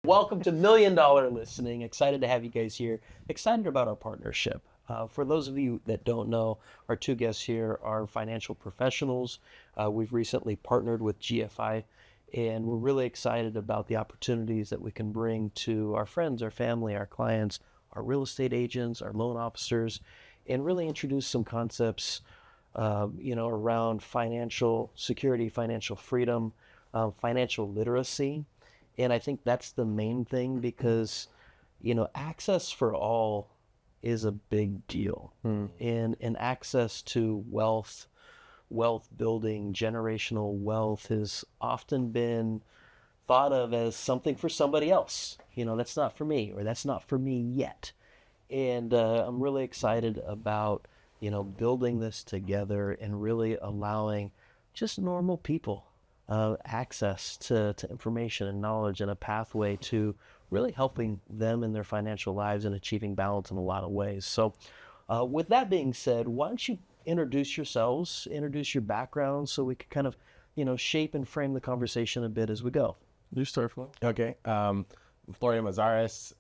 Welcome to Million Dollar Listening. Excited to have you guys here. Excited about our partnership. For those of you that don't know, our two guests here are financial professionals. We've recently partnered with GFI, and we're really excited about the opportunities that we can bring to our friends, our family, our clients, our real estate agents, our loan officers, and really introduce some concepts, around financial security, financial freedom, financial literacy. And I think that's the main thing because, access for all is a big deal. And access to wealth building, generational wealth has often been thought of as something for somebody else. That's not for me, or that's not for me yet. And I'm really excited about, building this together and really allowing just normal people access to information and knowledge and a pathway to really helping them in their financial lives and achieving balance in a lot of ways. So with that being said, why don't you introduce yourselves, introduce your background so we can kind of, shape and frame the conversation a bit as we go. You start, Flo. Okay. Florio Mazares.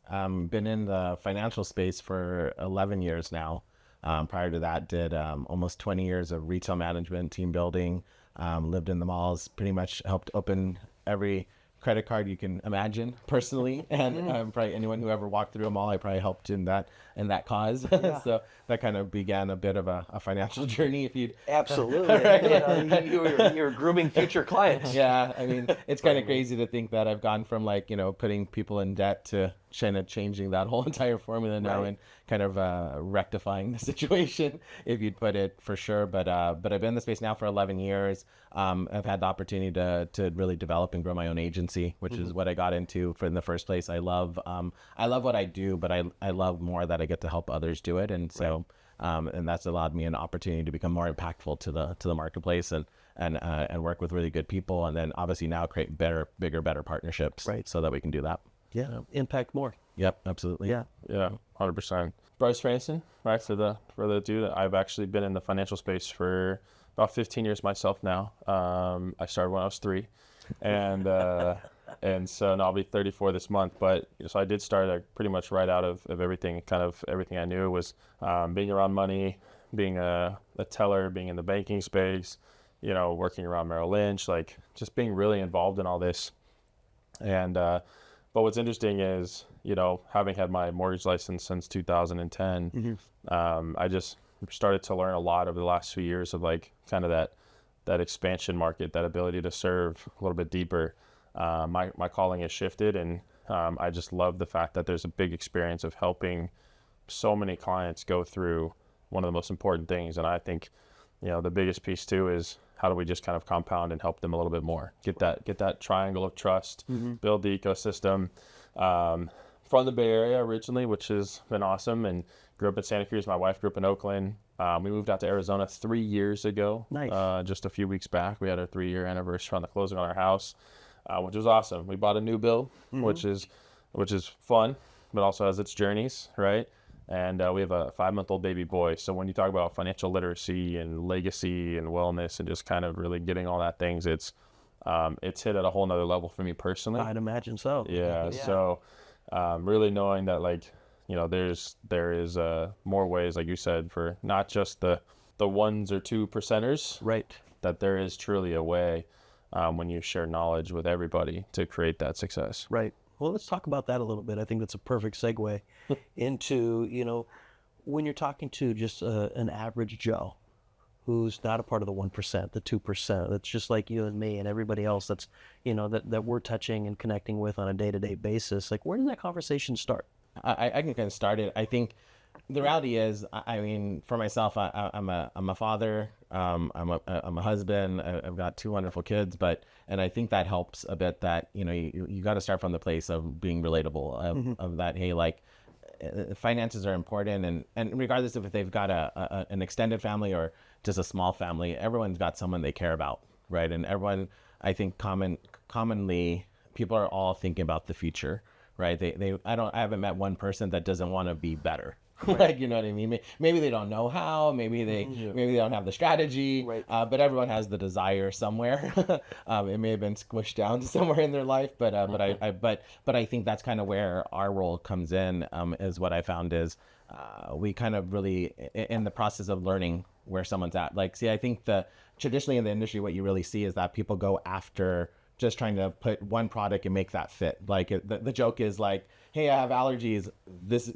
Been in the financial space for 11 years now. Prior to that, did almost 20 years of retail management, team building, lived in the malls, pretty much helped open every credit card you can imagine personally. And probably anyone who ever walked through a mall, I probably helped in that cause. Yeah. So that kind of began a bit of a financial journey. If you'd Absolutely. Right. You're grooming future clients. Yeah. I mean, it's kind of crazy to think that I've gone from putting people in debt to kind of changing that whole entire formula now, right, and kind of rectifying the situation, if you'd put it, for sure. But I've been in the space now for 11 years. I've had the opportunity to really develop and grow my own agency, which is what I got into in the first place. I love what I do, but I love more that I get to help others do it. And so, and that's allowed me an opportunity to become more impactful to the marketplace and work with really good people. And then obviously now create bigger, better partnerships, right, so that we can do that. Yeah, impact more. Yep, absolutely. Yeah, 100%. Bryce Franson, right? For the dude, I've actually been in the financial space for about 15 years myself now. I started when I was 3, and so now I'll be 34 this month. But so I did start pretty much right out of everything. Kind of everything I knew was being around money, being a teller, being in the banking space, working around Merrill Lynch, like just being really involved in all this. And but what's interesting is, having had my mortgage license since 2010, I just started to learn a lot over the last few years of kind of that expansion market, that ability to serve a little bit deeper. My calling has shifted, and I just love the fact that there's a big experience of helping so many clients go through one of the most important things. And I think, the biggest piece too is, how do we just kind of compound and help them a little bit more? Get that triangle of trust, build the ecosystem. From the Bay Area originally, which has been awesome, and grew up in Santa Cruz. My wife grew up in Oakland. We moved out to Arizona 3 years ago. Nice. Just a few weeks back. We had our 3-year anniversary on the closing on our house, which was awesome. We bought a new build, which is fun, but also has its journeys, right? And we have a 5-month-old baby boy. So when you talk about financial literacy and legacy and wellness and just kind of really getting all that things, it's hit at a whole nother level for me personally. I'd imagine so. Yeah. So really knowing that there is more ways, like you said, for not just the 1s or 2 percenters, right? That there is truly a way when you share knowledge with everybody to create that success. Right. Well, let's talk about that a little bit. I think that's a perfect segue into, when you're talking to just an average Joe who's not a part of the 1%, the 2%, that's just like you and me and everybody else that's, that we're touching and connecting with on a day-to-day basis. Like, where does that conversation start? I can kind of start it. I think the reality is, I mean, for myself, I'm a father, I'm a husband, I've got 2 wonderful kids, and I think that helps a bit that, you got to start from the place of being relatable, of that, hey, finances are important, and regardless of if they've got an extended family or just a small family, everyone's got someone they care about, right? And everyone, I think commonly, people are all thinking about the future, right? I haven't met one person that doesn't want to be better, Like, you know what I mean? Maybe they don't know how, maybe they don't have the strategy, Right. but everyone has the desire somewhere. It may have been squished down to somewhere in their life, but I think that's kind of where our role comes in, is what I found is we kind of really in the process of learning where someone's at. Like, see, I think traditionally in the industry, what you really see is that people go after just trying to put one product and make that fit. Like the joke is like, hey, I have allergies.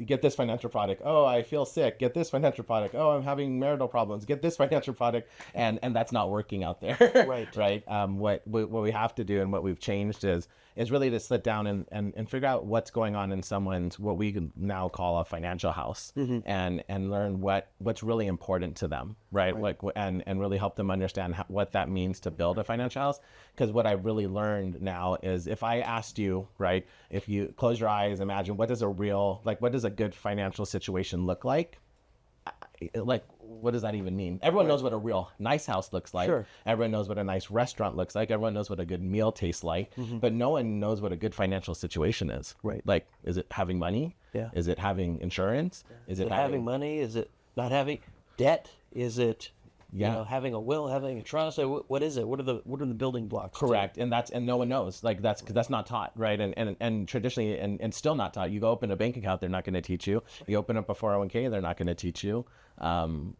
Get this financial product. Oh, I feel sick. Get this financial product. Oh, I'm having marital problems. Get this financial product. And that's not working out there. Right. Right. What we have to do and what we've changed is really to sit down and figure out what's going on in someone's, what we can now call a financial house, and learn what's really important to them. Right. Like, and really help them understand what that means to build a financial house. Because what I've really learned now is if I asked you, right, if you close your eyes, imagine what does a good financial situation look like? Like, what does that even mean? Everyone knows what a real nice house looks like. Sure. Everyone knows what a nice restaurant looks like. Everyone knows what a good meal tastes like. But no one knows what a good financial situation is. Right. Like, is it having money? Yeah. Is it having insurance? Is it having money? Is it not having debt? Is it Yeah. having a will, having a trust? What is it? What are the building blocks? to it? Correct. And no one knows. Like, that's because that's not taught, right? And traditionally and still not taught. You go open a bank account, they're not going to teach you. You open up a 401k, they're not going to teach you. And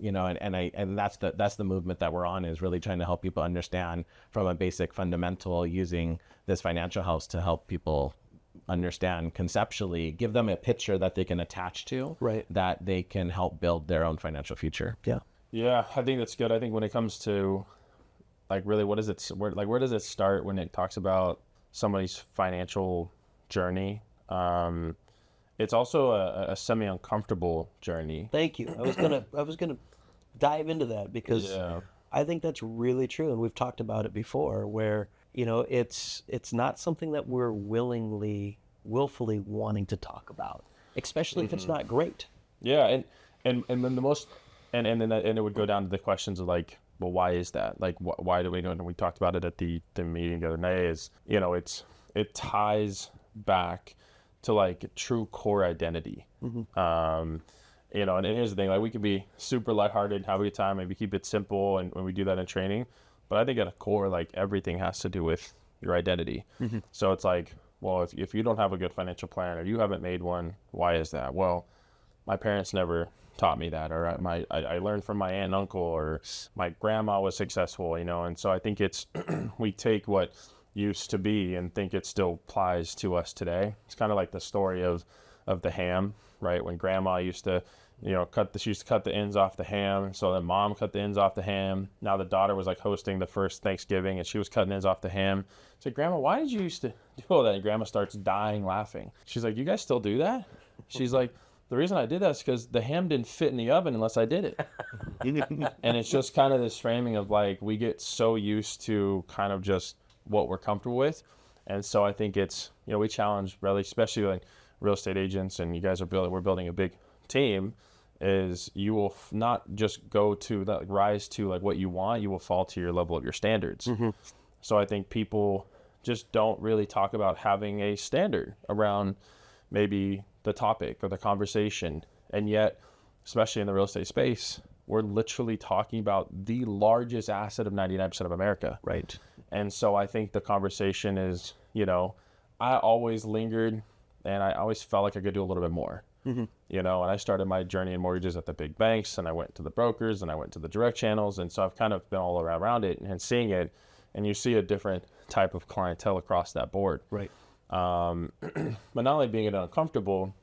that's the movement that we're on, is really trying to help people understand from a basic fundamental, using this financial house to help people understand conceptually, give them a picture that they can attach to, Right. that they can help build their own financial future. Yeah. Yeah, I think that's good. I think when it comes to, like, really, where does it start when it talks about somebody's financial journey? It's also a semi-uncomfortable journey. Thank you. I was gonna dive into that because Yeah. I think that's really true, and we've talked about it before, where it's not something that we're willfully wanting to talk about, especially if it's not great. Yeah, and then the most, and then it would go down to the questions of like, well, why is that? Like, why do we know? And we talked about it at the meeting the other day. Is it ties back to like true core identity. And here's the thing: like, we can be super lighthearted, have a good time, maybe keep it simple, and when we do that in training. But I think at a core, like, everything has to do with your identity. So it's like, well, if you don't have a good financial plan or you haven't made one, why is that? Well, my parents never taught me that, or I learned from my aunt and uncle, or my grandma was successful, and so I think it's we take what used to be and think it still applies to us today. It's kind of like the story of the ham, right? When grandma used to she used to cut the ends off the ham, so then mom cut the ends off the ham. Now the daughter was like hosting the first Thanksgiving and she was cutting ends off the ham. I said, Grandma, why did you used to do all that? And Grandma starts dying laughing. She's like, you guys still do that? She's like, the reason I did that is because the ham didn't fit in the oven unless I did it. And it's just kind of this framing of like, we get so used to kind of just what we're comfortable with. And so I think it's, we challenge really, especially like real estate agents, and you guys we're building a big team, is you will not just go to that, rise to like what you want, you will fall to your level of your standards. So I think people just don't really talk about having a standard around maybe the topic or the conversation. And yet, especially in the real estate space, we're literally talking about the largest asset of 99% of America. Right. And so I think the conversation is, I always lingered and I always felt like I could do a little bit more. And I started my journey in mortgages at the big banks, and I went to the brokers, and I went to the direct channels. And so I've kind of been all around it and seeing it, and you see a different type of clientele across that board. Right. But not only being it uncomfortable,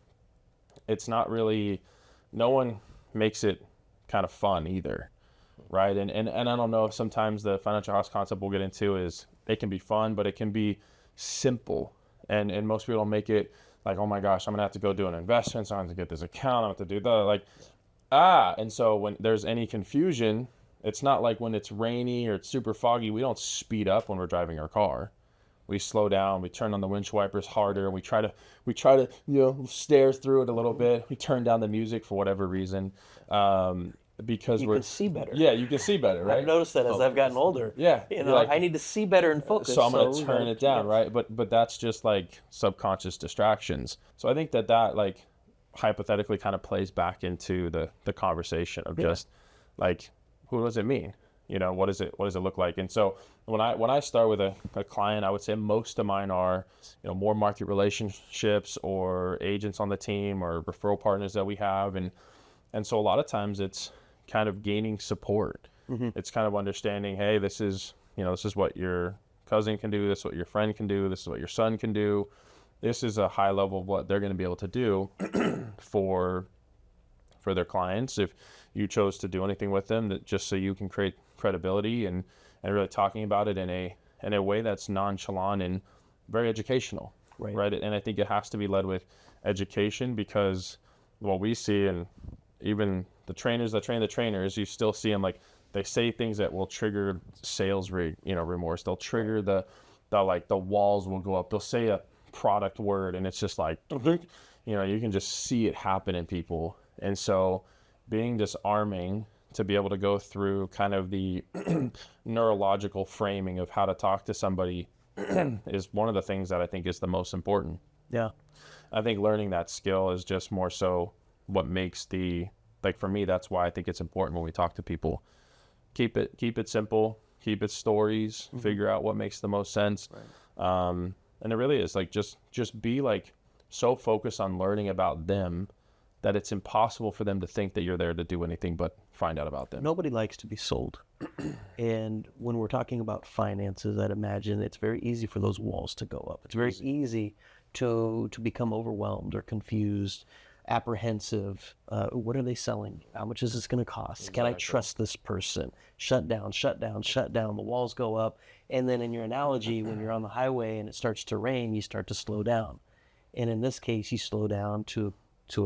it's not really, no one makes it kind of fun either. Right. And I don't know if sometimes the financial house concept we'll get into is it can be fun, but it can be simple. And most people make it like, oh my gosh, I'm going to have to go do an investment. So I'm going to get this account. I have to do that. And so when there's any confusion, it's not like when it's rainy or it's super foggy, we don't speed up when we're driving our car. We slow down, we turn on the windshield wipers harder. We try to, stare through it a little bit. We turn down the music for whatever reason. Because you can see better. Yeah, you can see better, right? I've noticed that as I've gotten older. Yeah. I need to see better and focus. So I'm going to turn it down, right? But that's just like subconscious distractions. So I think that like hypothetically kind of plays back into the conversation of just like, who does it mean? You know, what does it look like? And so when I start with a client, I would say most of mine are, you know, more market relationships or agents on the team or referral partners that we have. And so a lot of times it's kind of gaining support. It's kind of understanding, hey, this is what your cousin can do. This is what your friend can do. This is what your son can do. This is a high level of what they're going to be able to do for their clients. If you chose to do anything with them, that just so you can create credibility and really talking about it in a way that's nonchalant and very educational, right? And I think it has to be led with education, because what we see, and even the trainers that train the trainers, you still see them, like, they say things that will trigger sales remorse. They'll trigger the walls will go up. They'll say a product word and it's just like, you know, you can just see it happen in people. And so being disarming to be able to go through kind of the neurological framing of how to talk to somebody is one of the things that I think is the most important. Yeah. I think learning that skill is just more so what makes for me, that's why I think it's important when we talk to people. Keep it simple, keep it stories, figure out what makes the most sense. Right. And it really is like, just be like so focused on learning about them that it's impossible for them to think that you're there to do anything but find out about them. Nobody likes to be sold. And when we're talking about finances, I'd imagine it's very easy for those walls to go up. It's very easy to become overwhelmed or confused, apprehensive. What are they selling? How much is this going to cost? Exactly. Can I trust this person? Shut down. The walls go up. And then in your analogy, when you're on the highway and it starts to rain, you start to slow down. And in this case, you slow down to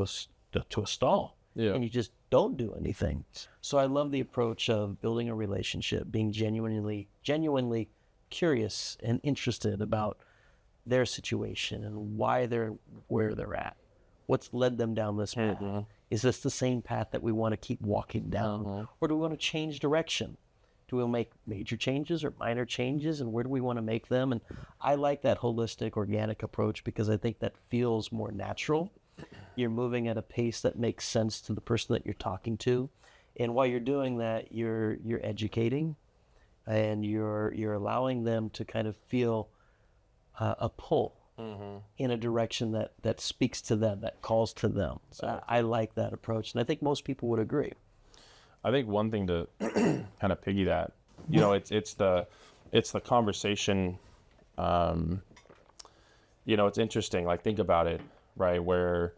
a stall. Yeah. And you just don't do anything. So I love the approach of building a relationship, being genuinely curious and interested about their situation and why they're where they're at. What's led them down this path? Is this the same path that we want to keep walking down? Or do we want to change direction? Do we make major changes or minor changes, and where do we want to make them? And I like that holistic, organic approach because I think that feels more natural. You're moving at a pace that makes sense to the person that you're talking to. And while you're doing that, you're educating, and you're allowing them to kind of feel a pull in a direction that speaks to them, that calls to them. So I like that approach, and I think most people would agree. I think one thing to kind of piggy that, you know, it's the conversation. You know, it's interesting. Like, think about it, right? Where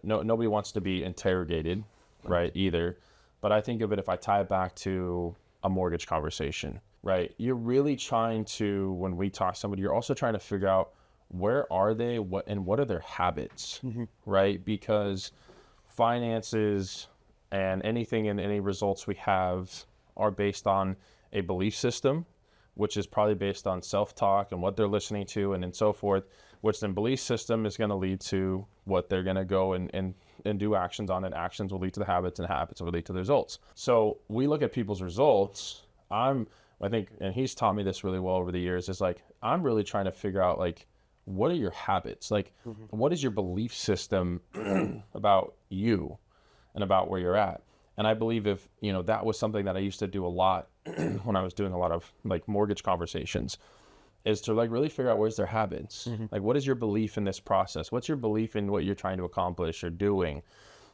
nobody wants to be interrogated, right? Either, but I think of it, if I tie it back to a mortgage conversation, right? You're really trying to, when we talk to somebody, you're also trying to figure out, where are they? What are their habits, right? Because finances and anything and any results we have are based on a belief system, which is probably based on self-talk and what they're listening to and so forth, which then belief system is going to lead to what they're going to go and do actions on, and actions will lead to the habits, and habits will lead to the results. So we look at people's results. I think, and he's taught me this really well over the years, is like, I'm really trying to figure out, like, what are your habits? Like, what is your belief system about you and about where you're at? And I believe if, you know, that was something that I used to do a lot when I was doing a lot of like mortgage conversations, is to like really figure out where's their habits. Like, what is your belief in this process? What's your belief in what you're trying to accomplish or doing?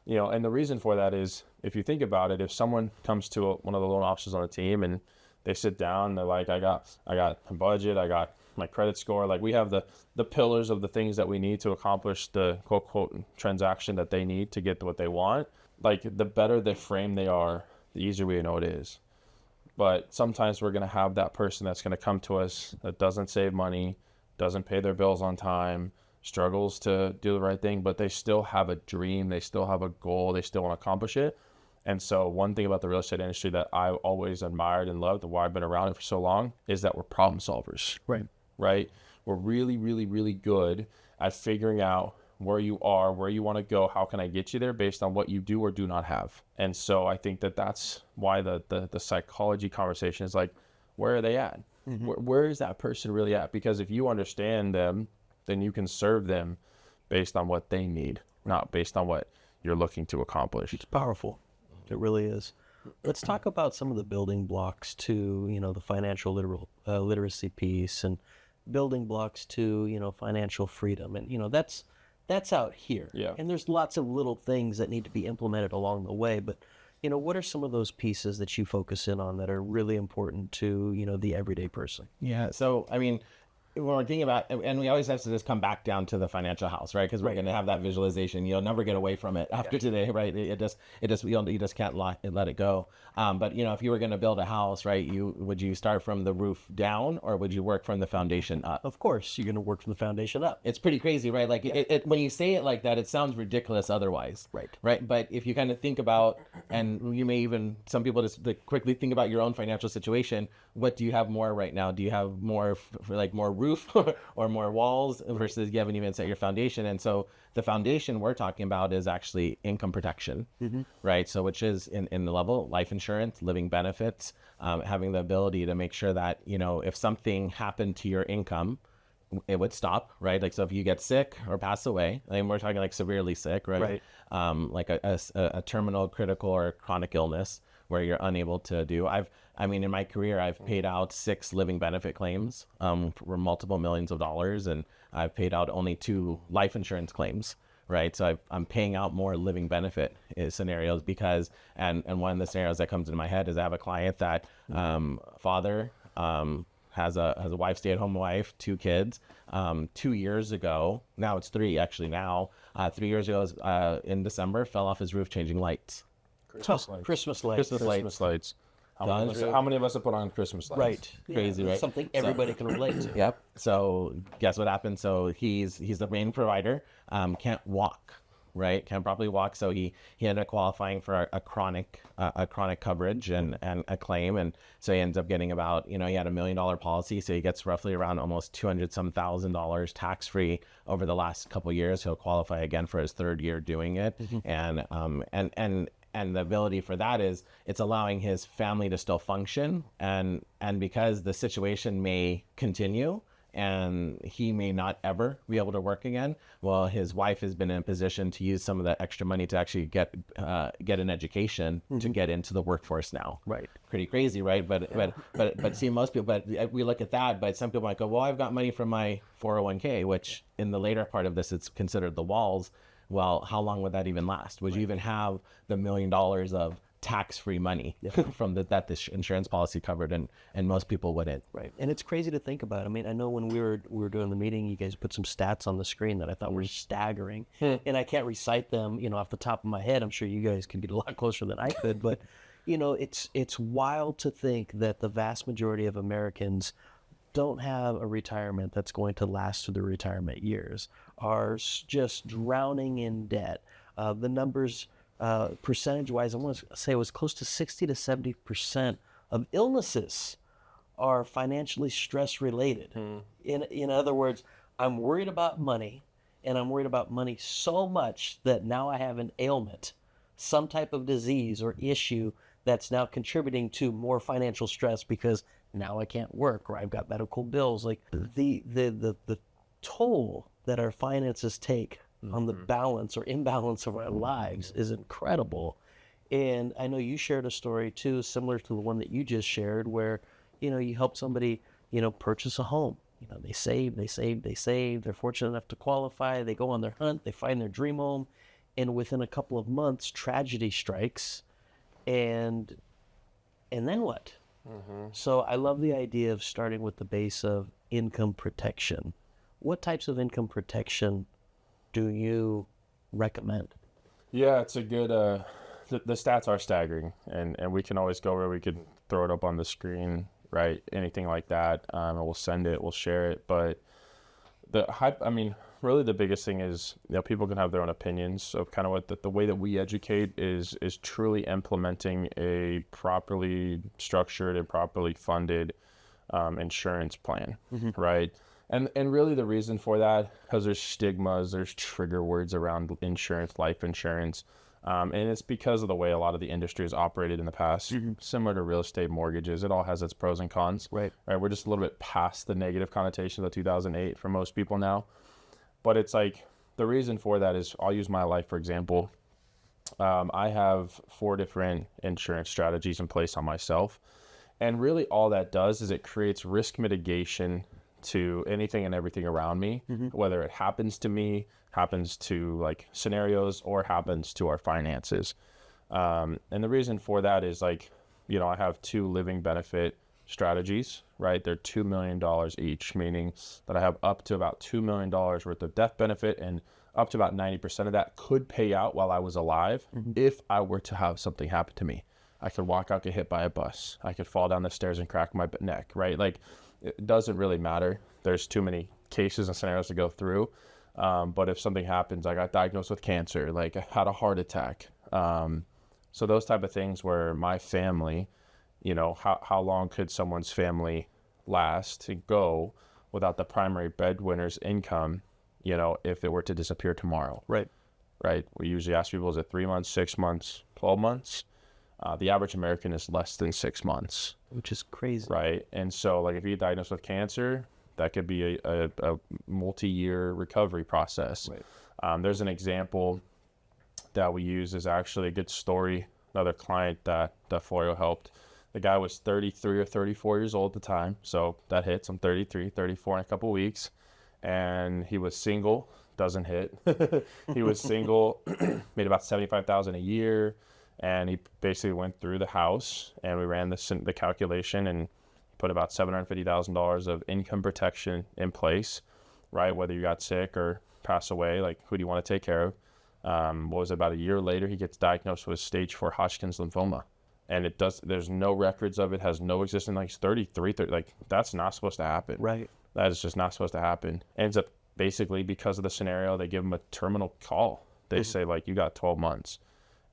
You know, and the reason for that is, if you think about it, if someone comes to one of the loan officers on the team and they sit down, they're like, I got a budget, I got my credit score, like we have the pillars of the things that we need to accomplish the quote transaction that they need to get what they want. Like, the better the frame they are, the easier we know it is. But sometimes we're going to have that person that's going to come to us that doesn't save money, doesn't pay their bills on time, struggles to do the right thing, but they still have a dream, they still have a goal, they still want to accomplish it. And so one thing about the real estate industry that I always admired and loved, and why I've been around it for so long, is that we're problem solvers. Right? We're really, really, really good at figuring out where you are, where you want to go, how can I get you there based on what you do or do not have. And so I think that that's why the psychology conversation is like, where are they at? Where is that person really at? Because if you understand them, then you can serve them based on what they need. not based on what you're looking to accomplish. It's powerful. It really is. Let's talk about some of the building blocks to, the financial literacy piece, and building blocks to, financial freedom. And, that's out here. Yeah. And there's lots of little things that need to be implemented along the way. But, what are some of those pieces that you focus in on that are really important to, the everyday person? Yeah. So, I mean, when we're thinking about, and we always have to just come back down to the financial house, right? Because we're going to have that visualization. You'll never get away from it after today, right? You just can't let it go. But if you were going to build a house, right, would you start from the roof down, or would you work from the foundation up? Of course, you're going to work from the foundation up. It's pretty crazy, right? Like when you say it like that, it sounds ridiculous otherwise. Right. But if you kind of think about, and you may even, some people just quickly think about your own financial situation. What do you have more right now? Do you have more more roof or more walls versus you haven't even set your foundation? And so the foundation we're talking about is actually income protection, right? So which is in the level life insurance, living benefits, having the ability to make sure that, if something happened to your income, it would stop, right? Like, so if you get sick or pass away, and we're talking like severely sick, right? Like a terminal, critical, or chronic illness where you're unable to do. In my career, I've paid out 6 living benefit claims for multiple millions of dollars, and I've paid out only 2 life insurance claims, right? So I'm paying out more living benefit scenarios because, and one of the scenarios that comes into my head is I have a client that father has a wife, stay-at-home wife, 2 kids. 2 years ago, now it's 3 actually now, 3 years ago in December, fell off his roof changing lights. Christmas lights. Christmas lights. How many of us have put on Christmas lights? Right. Crazy, right? Something everybody can relate to. Yep. So guess what happened? So he's the main provider, can't walk, right? Can't properly walk. So he ended up qualifying for a chronic coverage and a claim. And so he ends up getting about, he had $1 million policy. So he gets roughly around almost $200,000 tax free over the last couple of years. He'll qualify again for his 3rd year doing it. And the ability for that is it's allowing his family to still function. And because the situation may continue and he may not ever be able to work again, well, his wife has been in a position to use some of that extra money to actually get an education to get into the workforce now. Right. Pretty crazy, right? But see, most people, but we look at that, but some people might go, well, I've got money from my 401k, which in the later part of this, it's considered the walls. Well, how long would that even last? Would you even have the $1 million of tax-free money from that this insurance policy covered? And most people wouldn't. Right. And it's crazy to think about. I mean, I know when we were doing the meeting, you guys put some stats on the screen that I thought were staggering. And I can't recite them, off the top of my head. I'm sure you guys could get a lot closer than I could. But, it's wild to think that the vast majority of Americans don't have a retirement that's going to last through their retirement years, are just drowning in debt. The numbers, percentage-wise, I want to say it was close to 60 to 70% of illnesses are financially stress-related. In other words, I'm worried about money, and I'm worried about money so much that now I have an ailment, some type of disease or issue that's now contributing to more financial stress because now I can't work, or I've got medical bills. Like the toll that our finances take on the balance or imbalance of our lives is incredible. And I know you shared a story too, similar to the one that you just shared, where, you helped somebody, purchase a home. They save. They're fortunate enough to qualify. They go on their hunt. They find their dream home. And within a couple of months, tragedy strikes. And then what? So I love the idea of starting with the base of income protection. What types of income protection do you recommend? Yeah, it's a good, the stats are staggering, and we can always go where we can throw it up on the screen, right? Anything like that. And we'll send it, we'll share it. But really the biggest thing is, people can have their own opinions. So kind of what the way that we educate is truly implementing a properly structured and properly funded insurance plan, right? And really the reason for that, because there's stigmas, there's trigger words around insurance, life insurance. And it's because of the way a lot of the industry has operated in the past, similar to real estate mortgages. It all has its pros and cons. Right. We're just a little bit past the negative connotation of 2008 for most people now. But it's like the reason for that is, I'll use my life for example. I have 4 different insurance strategies in place on myself. And really all that does is it creates risk mitigation to anything and everything around me, whether it happens to me, happens to like scenarios, or happens to our finances. And the reason for that is like, you know, I have 2 living benefit strategies, right? They're $2 million each, meaning that I have up to about $2 million worth of death benefit, and up to about 90% of that could pay out while I was alive if I were to have something happen to me. I could walk out, get hit by a bus. I could fall down the stairs and crack my neck, right? Like, it doesn't really matter. There's too many cases and scenarios to go through. But if something happens, I got diagnosed with cancer, like I had a heart attack. So those type of things where my family, you know, how long could someone's family last to go without the primary breadwinner's income, you know, if it were to disappear tomorrow? Right. Right. We usually ask people, is it 3 months, 6 months, 12 months? The average American is less than 6 months. Which is crazy. Right. And so like if you get diagnosed with cancer, that could be a multi-year recovery process. Right. There's an example that we use is actually a good story. Another client that Florio helped. The guy was 33 or 34 years old at the time. So that hits. I'm 33, 34 in a couple of weeks. And he was single. Doesn't hit. He was single, made about $75,000 a year. And he basically went through the house, and we ran the calculation, and put about $750,000 of income protection in place, right? Whether you got sick or pass away, like who do you want to take care of? What was it, about a year later, he gets diagnosed with stage 4 Hodgkin's lymphoma. And there's no records of it, has no existence. Like he's 33, like that's not supposed to happen. Right. That is just not supposed to happen. Ends up basically, because of the scenario, they give him a terminal call. They say like, you got 12 months.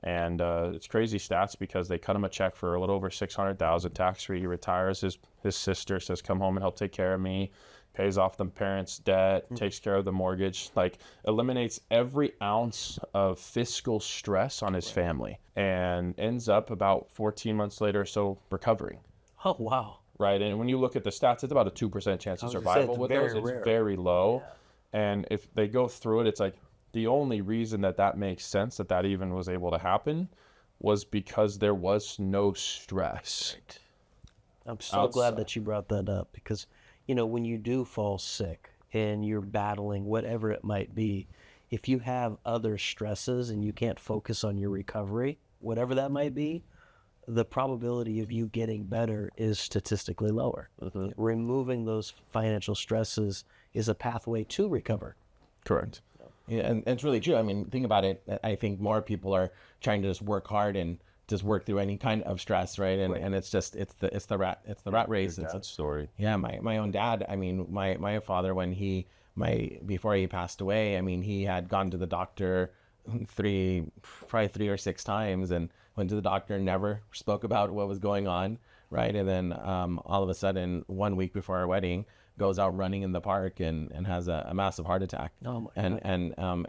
And it's crazy stats because they cut him a check for a little over $600,000 tax-free. He retires. His sister says, come home and help take care of me. Pays off the parents' debt, takes care of the mortgage, like eliminates every ounce of fiscal stress on his family, and ends up about 14 months later or so recovering. Oh, wow. Right. And when you look at the stats, it's about a 2% chance of survival with those. It's very low. Yeah. And if they go through it, it's like, the only reason that makes sense, that even was able to happen, was because there was no stress. Right. I'm so glad that you brought that up, because, you know, when you do fall sick and you're battling whatever it might be, if you have other stresses and you can't focus on your recovery, whatever that might be, the probability of you getting better is statistically lower. Removing those financial stresses is a pathway to recover. Correct. Yeah, and it's really true. I mean, think about it. I think more people are trying to just work hard and just work through any kind of stress, right? And it's just it's the rat race. It's a story. Yeah, my own dad. I mean, my father, before he passed away, I mean, he had gone to the doctor probably 3 or 6 times, and went to the doctor, never spoke about what was going on, right? And then all of a sudden, 1 week before our wedding, goes out running in the park and has a massive heart attack. Oh my God.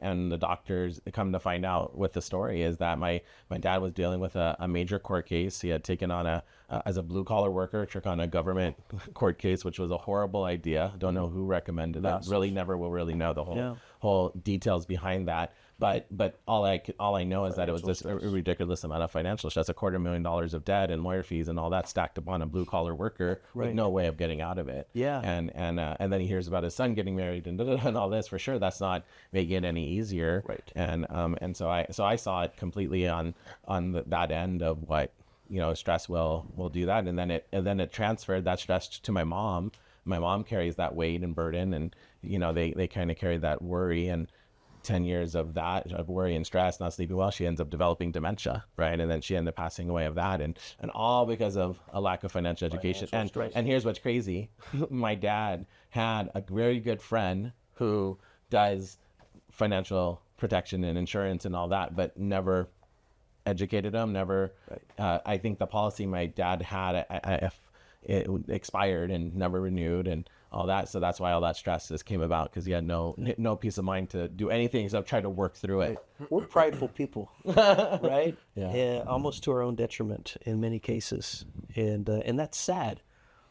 And the doctors come to find out what the story is, that my dad was dealing with a major court case. He had taken on as a blue collar worker, took on a government court case, which was a horrible idea. Don't know who recommended that. Really never will really know the whole details behind that. But all I know is that it was this ridiculous amount of financial stress, $250,000 of debt and lawyer fees and all that stacked upon a blue collar worker with no way of getting out of it. Yeah. And then he hears about his son getting married and all this. For sure, that's not making it any easier. Right. And so I saw it completely on that end of what, you know, stress will do that, and then it transferred that stress to my mom. My mom carries that weight and burden, and you know they kind of carry that worry, and 10 years of that, of worry and stress, not sleeping well, she ends up developing dementia, right? And then she ended up passing away of that, and all because of a lack of financial education. And here's what's crazy. My dad had a very good friend who does financial protection and insurance and all that, but never educated him, never. I think the policy my dad had, it expired and never renewed and all that. So that's why all that stress just came about, because he had no peace of mind to do anything except try to work through it. We're prideful people, right? Yeah. Almost to our own detriment in many cases. And that's sad.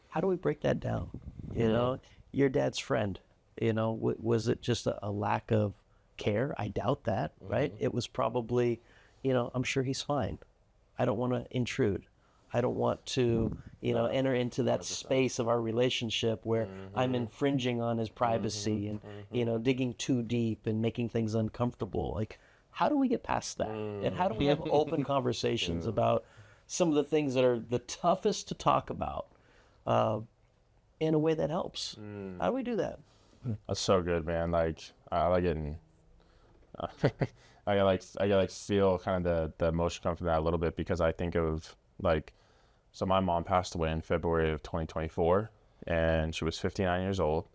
How do we break that down? You know, your dad's friend, you know, was it just a lack of care. I doubt that, right? It was probably, I'm sure he's fine. I don't want to intrude. I don't want to, enter into that space of our relationship where I'm infringing on his privacy and, digging too deep and making things uncomfortable. Like, how do we get past that? And how do we have open conversations about some of the things that are the toughest to talk about in a way that helps? How do we do that? That's so good, man. Like, I like getting, I like feel kind of the emotion come from that a little bit, because I think of like, so my mom passed away in February of 2024, and she was 59 years old,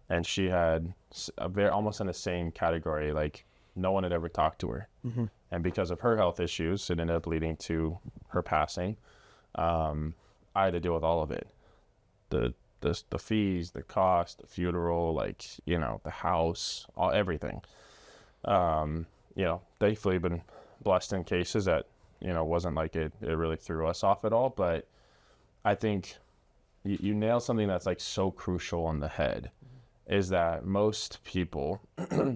and she had almost in the same category, like no one had ever talked to her. And because of her health issues, it ended up leading to her passing. I had to deal with all of it. The fees, the cost, the funeral, like, the house, everything. Thankfully been blessed in cases that, wasn't like it really threw us off at all. But I think you nail something that's like so crucial on the head, is that most people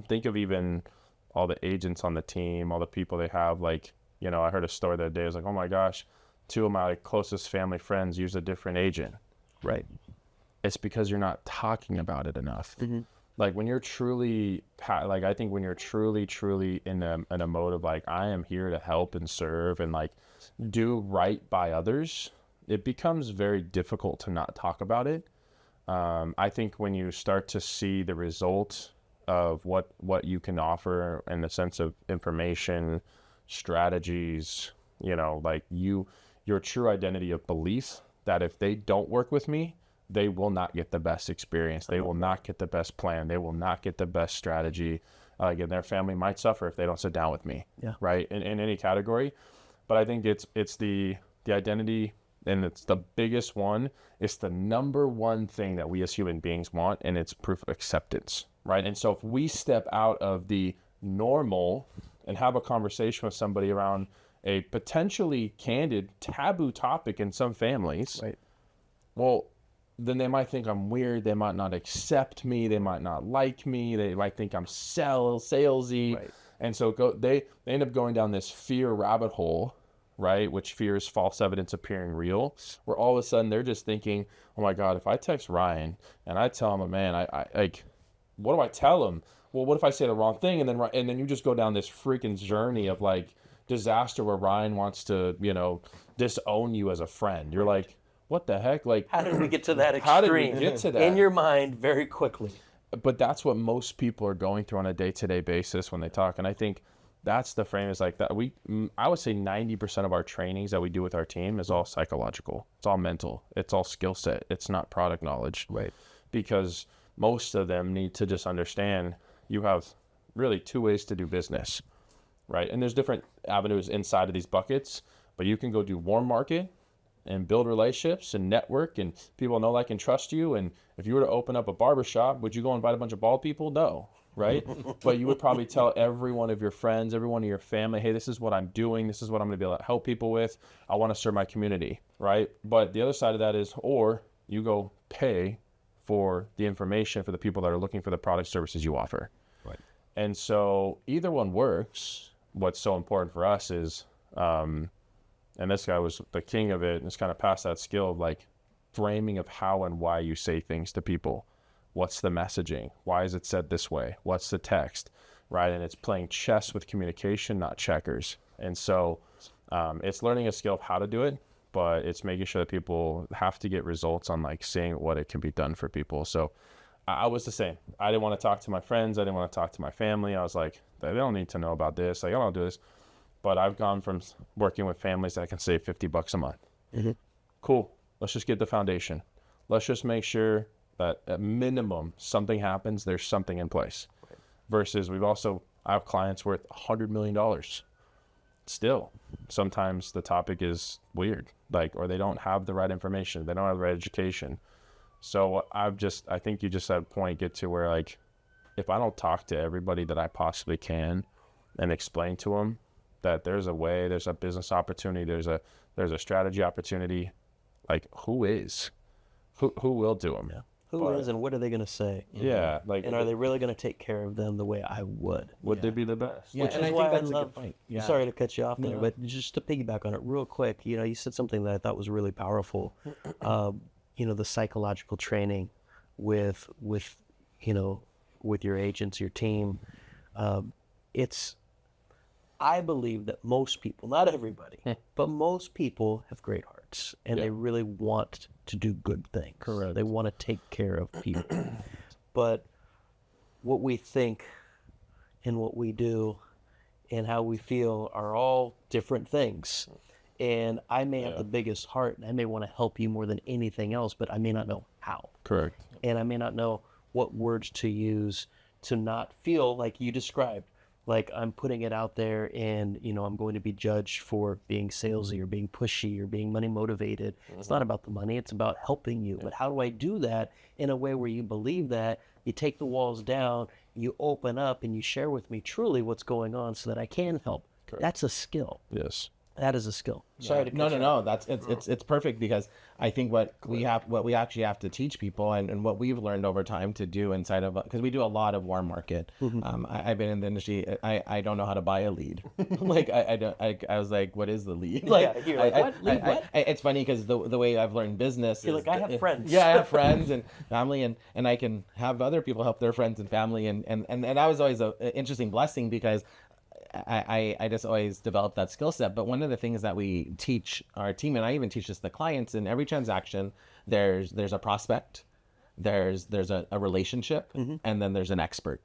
think of even all the agents on the team, all the people they have, like, I heard a story the other day. It was like, oh my gosh, 2 of my closest family friends use a different agent. Right. It's because you're not talking about it enough. Like when you're truly, like I think when you're truly in a mode of like, I am here to help and serve and like do right by others, it becomes very difficult to not talk about it. I think when you start to see the result of what you can offer in the sense of information, strategies, like your true identity of belief, that if they don't work with me, they will not get the best experience. They will not get the best plan. They will not get the best strategy. Again, their family might suffer if they don't sit down with me, right? In any category. But I think it's the identity, and it's the biggest one. It's the number one thing that we as human beings want, and it's proof of acceptance, right? And so if we step out of the normal and have a conversation with somebody around a potentially candid, taboo topic in some families, Right. Well, then they might think I'm weird. They might not accept me. They might not like me. They might think I'm salesy. Right. And so they end up going down this fear rabbit hole, right? Which fear is false evidence appearing real, where all of a sudden they're just thinking, oh my God, if I text Ryan and I tell him, man, I like, what do I tell him? Well, what if I say the wrong thing? And then you just go down this freaking journey of like disaster where Ryan wants to, disown you as a friend. You're like, what the heck? Like, How did we get to that extreme? How did we get to that? In your mind very quickly. But that's what most people are going through on a day-to-day basis when they talk. And I think that's the frame, is like that. I would say 90% of our trainings that we do with our team is all psychological. It's all mental. It's all skill set. It's not product knowledge. Right. Because most of them need to just understand you have really 2 ways to do business, right? And there's different avenues inside of these buckets, but you can go do warm market and build relationships and network, and people know, like, and trust you. And if you were to open up a barbershop, would you go invite a bunch of bald people? No, right? But you would probably tell every one of your friends, every one of your family, hey, this is what I'm doing. This is what I'm going to be able to help people with. I want to serve my community, right? But the other side of that is, or you go pay for the information for the people that are looking for the product services you offer. Right. And so either one works. What's so important for us is, and this guy was the king of it, and it's kind of past that skill of like framing of how and why you say things to people. What's the messaging? Why is it said this way? What's the text, right? And it's playing chess with communication, not checkers. And so it's learning a skill of how to do it, but it's making sure that people have to get results on like seeing what it can be done for people. So I was the same. I didn't want to talk to my friends. I didn't want to talk to my family. I was like, they don't need to know about this. Like, I don't do this. But I've gone from working with families that can save $50 a month. Cool. Let's just get the foundation. Let's just make sure that at minimum something happens. There's something in place. Versus I have clients worth $100 million. Still, sometimes the topic is weird, like, or they don't have the right information. They don't have the right education. So I think you just at a point get to where, like, if I don't talk to everybody that I possibly can and explain to them that there's a way, there's a business opportunity, there's a strategy opportunity, like, who will do them? Yeah. Who is and what are they going to say? Yeah, like, And are they really going to take care of them the way I would? would they be the best? Yeah, Which and is I why think that's I a love. good point. Yeah. Sorry to cut you off there, No. but just to piggyback on it real quick, you said something that I thought was really powerful. The psychological training with with your agents, your team. It's I believe that most people, not everybody, but most people have great hearts and they really want to do good things. Correct. They want to take care of people. But what we think and what we do and how we feel are all different things. And I may have the biggest heart and I may want to help you more than anything else, but I may not know how. Correct. And I may not know what words to use to not feel like you described, like I'm putting it out there and, I'm going to be judged for being salesy or being pushy or being money motivated. It's not about the money. It's about helping you. But how do I do that in a way where you believe that, you take the walls down, you open up and you share with me truly what's going on so that I can help? Correct. That's a skill. Yes. That is a skill. Sorry to No, cut you off. That's it's perfect because I think what we actually have to teach people and what we've learned over time to do inside of, because we do a lot of warm market. I've been in the industry. I don't know how to buy a lead. Like I was like, what is the lead? Like, you're like, what? Lead what? It's funny because the way I've learned business You're is like, I have friends. Yeah, I have friends and family and I can have other people help their friends and family and that was always an interesting blessing because I just always developed that skill set. But one of the things that we teach our team, and I even teach this to clients, in every transaction, there's a prospect, there's a relationship, and then there's an expert,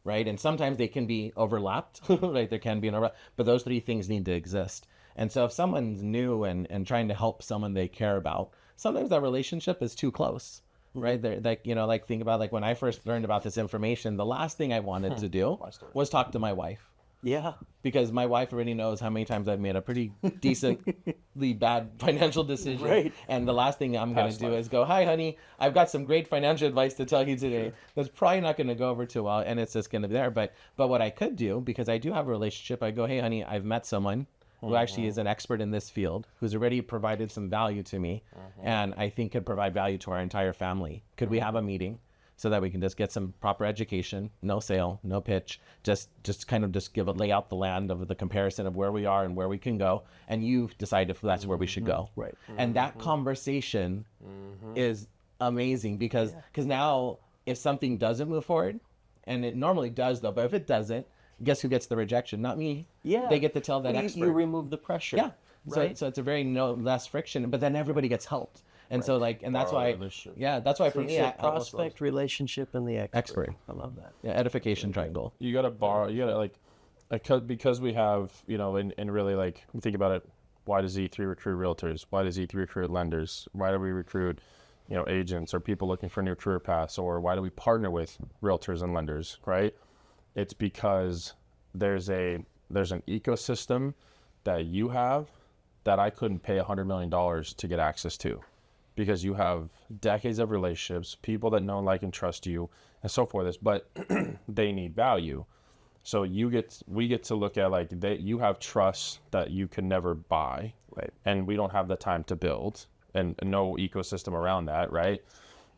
right? And sometimes they can be overlapped, right? There can be an overlap, but those three things need to exist. And so if someone's new and trying to help someone they care about, sometimes that relationship is too close. Right there, like think about like when I first learned about this information, the last thing I wanted to do was talk to my wife. Yeah. Because my wife already knows how many times I've made a pretty decently bad financial decision. Right. And the last thing I'm going to do is go, hi, honey, I've got some great financial advice to tell you today. That's probably not going to go over too well. And it's just going to be there. But what I could do, because I do have a relationship, I go, hey, honey, I've met someone who actually is an expert in this field, who's already provided some value to me, and I think could provide value to our entire family. Could we have a meeting so that we can just get some proper education, no sale, no pitch, just kind of just lay out the land of the comparison of where we are and where we can go, and you decide if that's where we should go. Right. And that conversation is amazing because now if something doesn't move forward, and it normally does though, but if it doesn't, guess who gets the rejection? Not me. Yeah. They get to tell that You expert. remove the pressure. Yeah. Right. So it's a very less friction, but then everybody gets helped. And so that's why, that's why for me, prospect, relationship, and the expert. Expert. I love that. Yeah, edification triangle. You got to borrow, because we have, and really like, think about it. Why does E3 recruit realtors? Why does E3 recruit lenders? Why do we recruit, agents or people looking for new career paths? Or why do we partner with realtors and lenders, right? It's because there's an ecosystem that you have that I couldn't pay $100 million to get access to, because you have decades of relationships, people that know, like, and trust you, and so forth. But they need value. So we get to look at like you have trust that you can never buy, Right. And we don't have the time to build, and no ecosystem around that, right?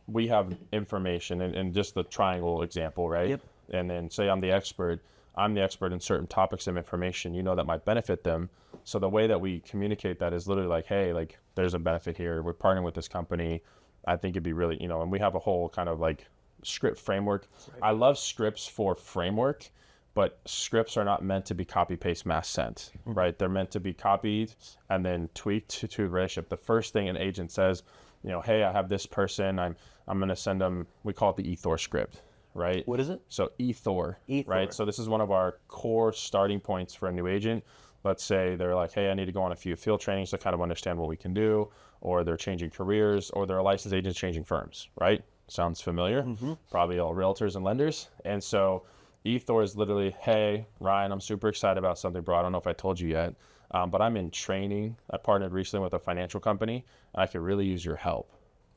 We have information, and just the triangle example, right? Yep. And then say I'm the expert in certain topics of information, that might benefit them. So the way that we communicate that is literally like, hey, like there's a benefit here. We're partnering with this company. I think it'd be really, and we have a whole kind of like script framework. Right. I love scripts for framework, but scripts are not meant to be copy, paste, mass sent, right? They're meant to be copied and then tweaked to the relationship. The first thing an agent says, hey, I have this person. I'm going to send them, we call it the Ethor script. Right? What is it? So Ethor, right? So this is one of our core starting points for a new agent. Let's say they're like, hey, I need to go on a few field trainings to kind of understand what we can do, or they're changing careers, or they're a licensed agent changing firms, right? Sounds familiar? Probably all realtors and lenders. And so Ethor is literally, hey, Ryan, I'm super excited about something, bro. I don't know if I told you yet, but I'm in training. I partnered recently with a financial company. I could really use your help,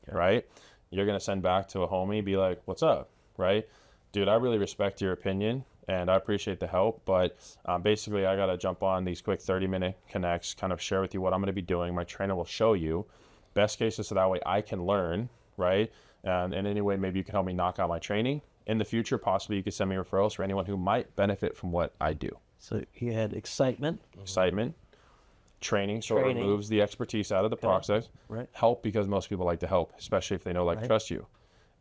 right? You're going to send back to a homie, be like, what's up? Right? Dude, I really respect your opinion and I appreciate the help, but basically I got to jump on these quick 30-minute connects, kind of share with you what I'm going to be doing. My trainer will show you best cases so that way I can learn, right? And in any way, maybe you can help me knock out my training. In the future, possibly you could send me referrals for anyone who might benefit from what I do. So you had excitement, Excitement, training, so it Training. removes the expertise out of the process. right? Help, because most people like to help, especially if they know, like, Right. trust you.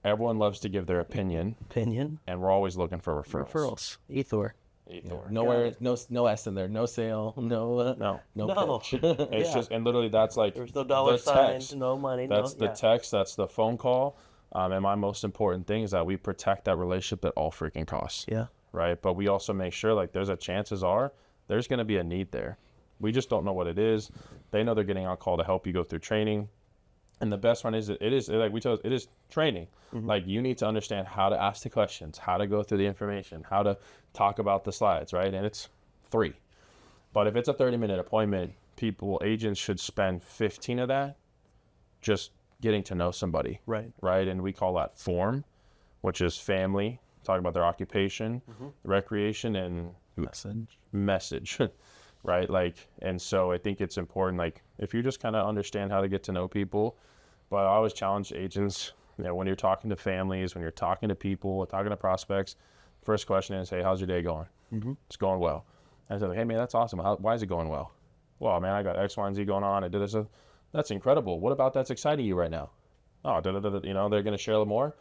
Everyone loves to give their opinion, Opinion, and we're always looking for referrals. referrals, Ethor. Nowhere, no S in there, no sale, no No. pitch. It's Yeah. just, and literally that's like There's no dollar the sign, text. no money. That's no, the yeah. text, that's the phone call. And my most important thing is that we protect that relationship at all freaking costs. Yeah. Right. But we also make sure, like, chances are there's going to be a need there. We just don't know what it is. They know they're getting on call to help you go through training. And the best one is, it is, like we told, it is training. Like, you need to understand how to ask the questions, how to go through the information, how to talk about the slides, right? And it's 3. But if it's a 30-minute appointment, agents should spend 15 of that just getting to know somebody. Right. Right. And we call that form, which is family, talking about their occupation, recreation, and message. Right. Like, and so I think it's important, like, if you just kind of understand how to get to know people. But I always challenge agents, when you're talking to families, when you're talking to people, talking to prospects, first question is, hey, how's your day going? It's going well. And I said, hey, man, that's awesome. Why is it going well? Well, man, I got X, Y, and Z going on. I did this. That's incredible. What about that's exciting you right now? Oh, they're going to share a little more.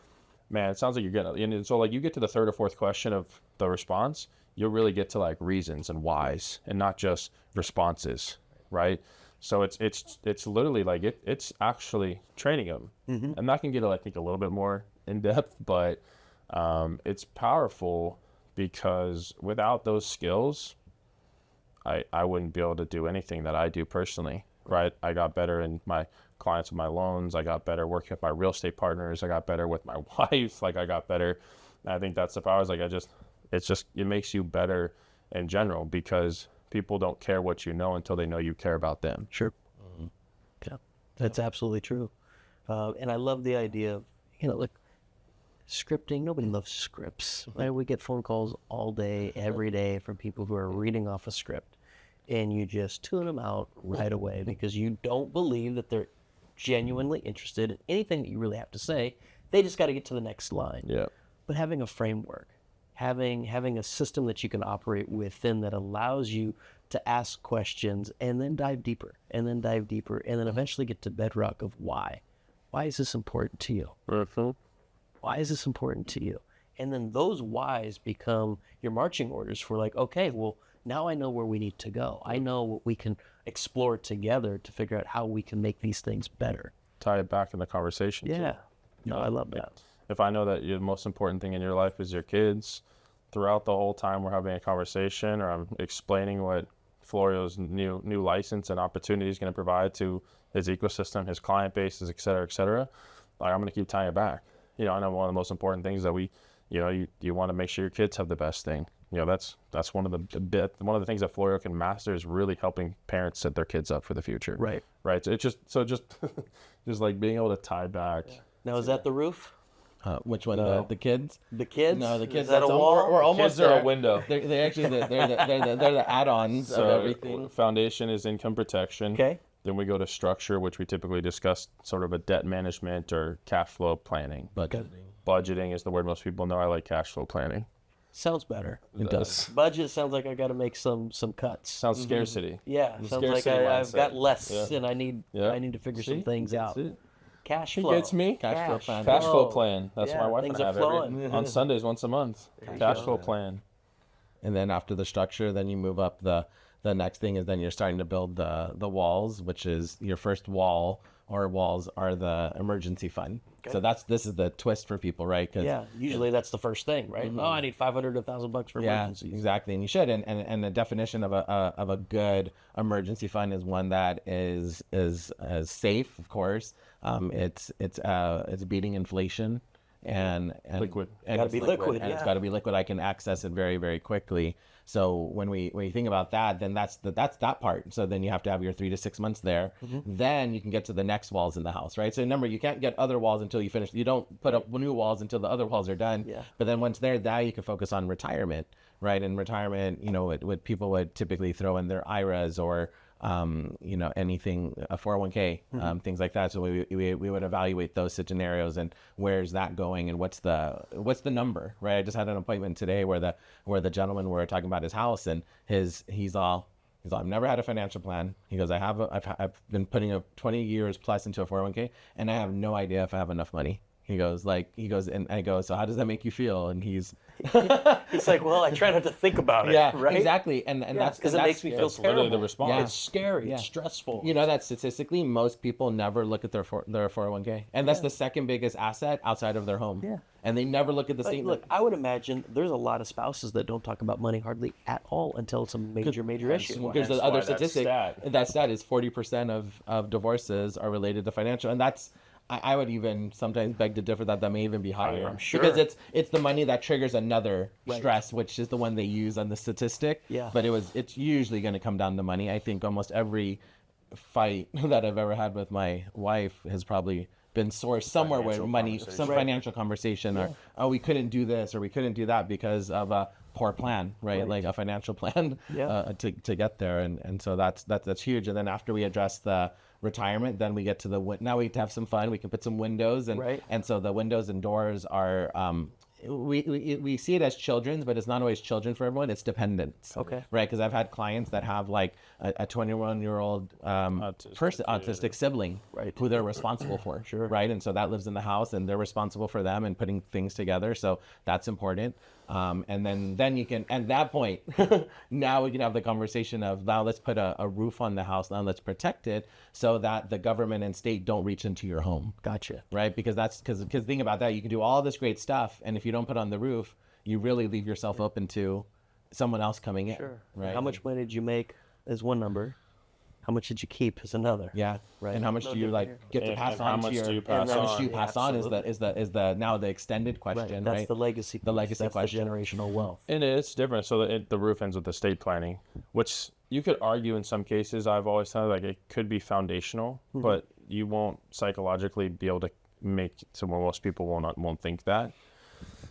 Man, it sounds like you're getting, and so, like, you get to the 3rd or 4th question of the response, you'll really get to, like, reasons and whys, and not just responses, right? So it's literally like it's actually training them, and that can get, I think, a little bit more in depth, but it's powerful, because without those skills, I wouldn't be able to do anything that I do personally, right? I got better in my clients with my loans. I got better working with my real estate partners. I got better with my wife. Like, I got better. And I think that's the power. Is like, it makes you better in general, because people don't care what you know until they know you care about them. Sure. Yeah, that's absolutely true. And I love the idea of, look, scripting. Nobody loves scripts. Right? We get phone calls all day, every day, from people who are reading off a script, and you just tune them out right away because you don't believe that they're genuinely interested in anything that you really have to say. They just got to get to the next line. Yeah. But having a framework, having a system that you can operate within that allows you to ask questions and then dive deeper and then dive deeper and then eventually get to bedrock of why. Why is this important to you? Why is this important to you? And then those whys become your marching orders for, like, okay, well, now I know where we need to go. I know what we can explore together to figure out how we can make these things better. Tie it back in the conversation. Yeah. Too. No, I love that. If I know that the most important thing in your life is your kids, throughout the whole time we're having a conversation, or I'm explaining what Florio's new license and opportunity is going to provide to his ecosystem, his client bases, et cetera, like, I'm going to keep tying it back. I know one of the most important things that you want to make sure your kids have the best thing. That's one of the things that Florio can master, is really helping parents set their kids up for the future. Right. Right. So it's just just like being able to tie back. Now, is that the roof? Which one? No. The kids? The kids? No, the kids. Is that a that's wall? We're almost Kids are there. a window. They're actually they're the add-ons of everything. Foundation is income protection. Okay. Then we go to structure, which we typically discuss sort of a debt management or cash flow planning. Budgeting is the word most people know. I like cash flow planning. Sounds better. It does. Budget sounds like I got to make some cuts. Sounds scarcity. Yeah, The sounds like scarcity I've mindset. got less, Yeah. and I need to figure some things out. That's it. Cash He flow. gets me. Cash flow plan. Cash flow plan. That's Yeah, my wife things and I are have flowing. on Sundays once a month. Cash flow plan. And then after the structure, then you move up. The next thing is then you're starting to build the walls, which is your first wall or walls are the emergency fund. So this is the twist for people, right? 'Cause Yeah, usually that's the first thing, right? Oh, I need $500 to $1,000 for yeah, emergencies. exactly, and you should. And the definition of a good emergency fund is one that is safe, of course. It's beating inflation and Liquid. And Gotta it's be liquid, and it's yeah. got to be liquid. I can access it very, very quickly. So when you think about that, then that's that part. So then you have to have your 3 to 6 months there. Then you can get to the next walls in the house, right? So remember, you can't get other walls until you finish. You don't put up new walls until the other walls are done. Yeah. But then once they're there, you can focus on retirement, right? And retirement, people would typically throw in their IRAs or anything, a 401k, things like that. So we would evaluate those scenarios and where's that going and what's the number, right? I just had an appointment today where the gentleman, we were talking about his house, and he's all, I've never had a financial plan. He goes, I've been putting up 20 years plus into a 401k, and I have no idea if I have enough money. He goes, and I go, so how does that make you feel? And he's like, well, I try not to think about it. yeah, right? exactly. And that's because it makes me feel It's literally terrible. the response. Yeah. It's scary. Yeah. It's stressful. You know that statistically, most people never look at their 401k, and that's the second biggest asset outside of their home. Yeah. And they never look at the Like, statement. look, I would imagine there's a lot of spouses that don't talk about money hardly at all until it's a major issue. Because the That's other why that statistic, stat. that stat is 40% of divorces are related to financial, and that's. I would even sometimes beg to differ that may even be higher. I'm sure. Because it's the money that triggers another stress, which is the one they use on the statistic. Yeah. But it's usually going to come down to money. I think almost every fight that I've ever had with my wife has probably been sourced somewhere where Financial money, conversation. some financial conversation, or we couldn't do this or we couldn't do that because of a poor plan, right? Like a financial plan to get there, and so that's huge. And then after we address the retirement, then we get to now we have some fun. We can put some windows, and so the windows and doors are we see it as children's, but it's not always children for everyone. It's dependents. Okay. Right, because I've had clients that have like a 21-year-old autistic sibling, Right. who they're responsible for. Sure. Right, and so that lives in the house, and they're responsible for them and putting things together. So that's important. And then you can, at that point, now we can have the conversation of, now let's put a roof on the house. Now let's protect it so that the government and state don't reach into your home. Gotcha. Right, because think about that. You can do all this great stuff, and if you don't put on the roof, you really leave yourself open to someone else coming in. Sure. Right. How much money did you make is one number. How much did you keep is another. Yeah. Right. And how much No do you different get to And- pass and on how to much your? do you pass how much on? do you Yeah, pass on absolutely. is the now the extended question, That's right? the legacy. The legacy That's question. the generational wealth. And it's different. So the roof ends with estate planning, which you could argue in some cases. I've always thought like it could be foundational, but you won't psychologically be able to make to where most people won't think that.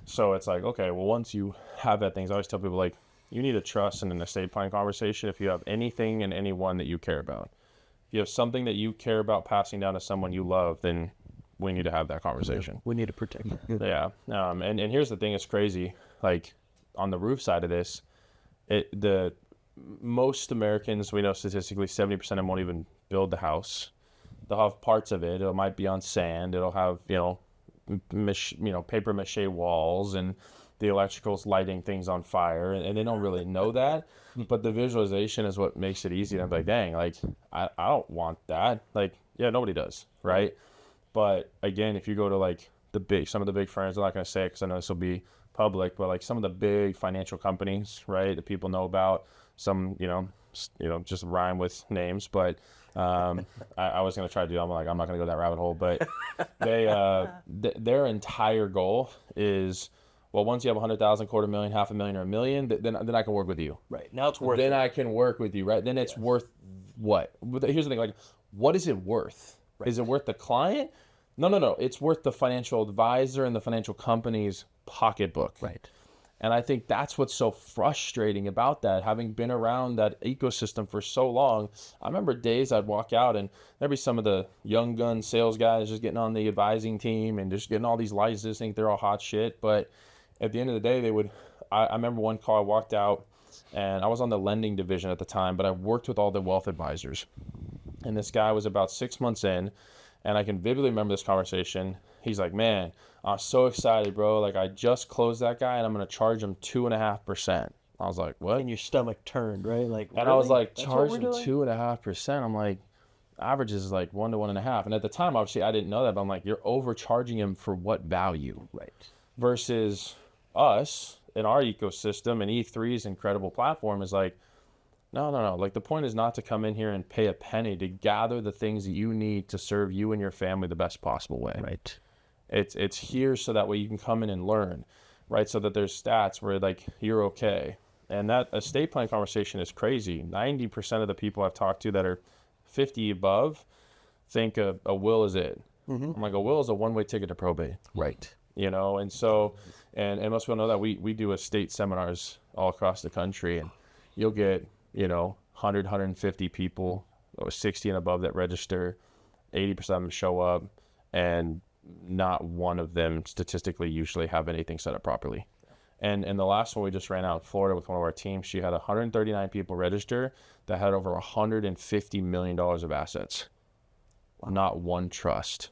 So it's like, okay, well, once you have that things, I always tell people like you need a trust in an estate planning conversation if you have anything and anyone that you care about. If you have something that you care about passing down to someone you love, then we need to have that conversation. We need to protect it. Yeah. And here's the thing, it's crazy. Like on the roof side of this, most Americans, we know statistically 70% of them won't even build the house. They'll have parts of it. It might be on sand. It'll have, paper mache walls, and the electrical's lighting things on fire, and they don't really know that. But the visualization is what makes it easy. And I'm like, dang, like I don't want that. Like, yeah, nobody does, right? But again, if you go to like some of the big firms, I'm not going to say it because I know this will be public, but like some of the big financial companies, right, that people know about, some, just rhyme with names, but I was going to try to do, I'm like, I'm not going to go that rabbit hole, but their entire goal is, well, once you have 100,000, $250,000, $500,000, or $1 million, then I can work with you. Right. Now it's worth Then it. I can work with you, right? Then it's worth what? Here's the thing, like, what is it worth? Right. Is it worth the client? No. It's worth the financial advisor and the financial company's pocketbook. Right. And I think that's what's so frustrating about that, having been around that ecosystem for so long. I remember days I'd walk out and there'd be some of the young gun sales guys just getting on the advising team and just getting all these licenses, think they're all hot shit. But at the end of the day, I remember one call I walked out, and I was on the lending division at the time, but I worked with all the wealth advisors. And this guy was about 6 months in, and I can vividly remember this conversation. He's like, man, I'm so excited, bro. Like, I just closed that guy, and I'm going to charge him 2.5%. I was like, what? And your stomach turned, right? Like, And I was really? like, That's what we're charge him doing? 2.5%. I'm like, average is like 1 to 1.5. And at the time, obviously, I didn't know that, but I'm like, you're overcharging him for what value? Right. Versus us in our ecosystem, and E3's incredible platform is like, no. Like, the point is not to come in here and pay a penny, to gather the things that you need to serve you and your family the best possible way. Right. It's here so that way you can come in and learn, right? So that there's stats where like you're okay. And that estate plan conversation is crazy. 90% of the people I've talked to that are 50 above think a will is it. I'm like, a will is a one-way ticket to probate. Right. And so, and most people know that we do estate seminars all across the country, and you'll get, 150 people, or 60 and above that register, 80% of them show up, and not one of them statistically usually have anything set up properly. And the last one we just ran out in Florida with one of our teams, she had 139 people register that had over $150 million of assets. Wow. Not one trust,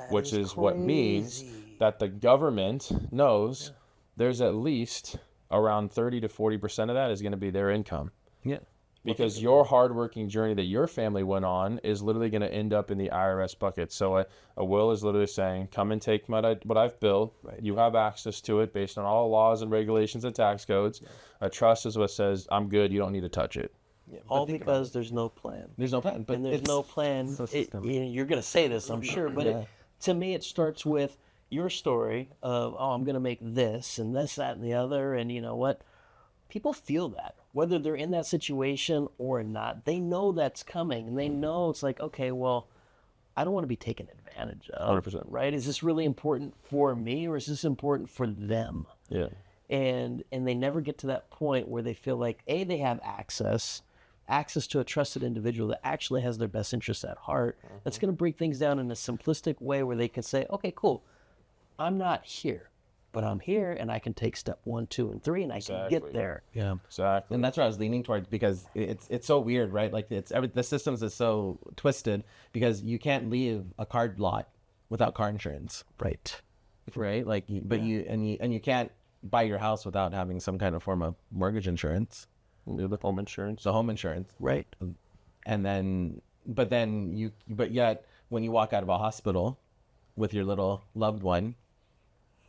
which is what means that the government knows there's at least around 30 to 40% of that is going to be their income. Yeah. Because your hardworking journey that your family went on is literally going to end up in the IRS bucket. So a will is literally saying, come and take what I've built. Right. You have access to it based on all laws and regulations and tax codes. Yeah. A trust is what says, I'm good. You don't need to touch it. Yeah, all because there's no plan. There's no plan. But and there's no plan. You're going to say this, I'm sure. But to me, it starts with your story of, I'm going to make this and this, that, and the other. And you know what? People feel that. Whether they're in that situation or not, they know that's coming. And they know it's like, okay, well, I don't want to be taken advantage of. 100%. Right? Is this really important for me or is this important for them? Yeah. And they never get to that point where they feel like, A, they have access to a trusted individual that actually has their best interests at heart. Mm-hmm. That's going to break things down in a simplistic way where they can say, okay, cool, I'm not here, but I'm here and I can take step 1, 2, and 3 and I can get there. Yeah, exactly. And that's what I was leaning towards because it's so weird, right? Like the systems is so twisted because you can't leave a car lot without car insurance. Right. Right. Like, but you can't buy your house without having some kind of form of mortgage insurance. The home insurance. The home insurance. Right. And then, but yet when you walk out of a hospital with your little loved one,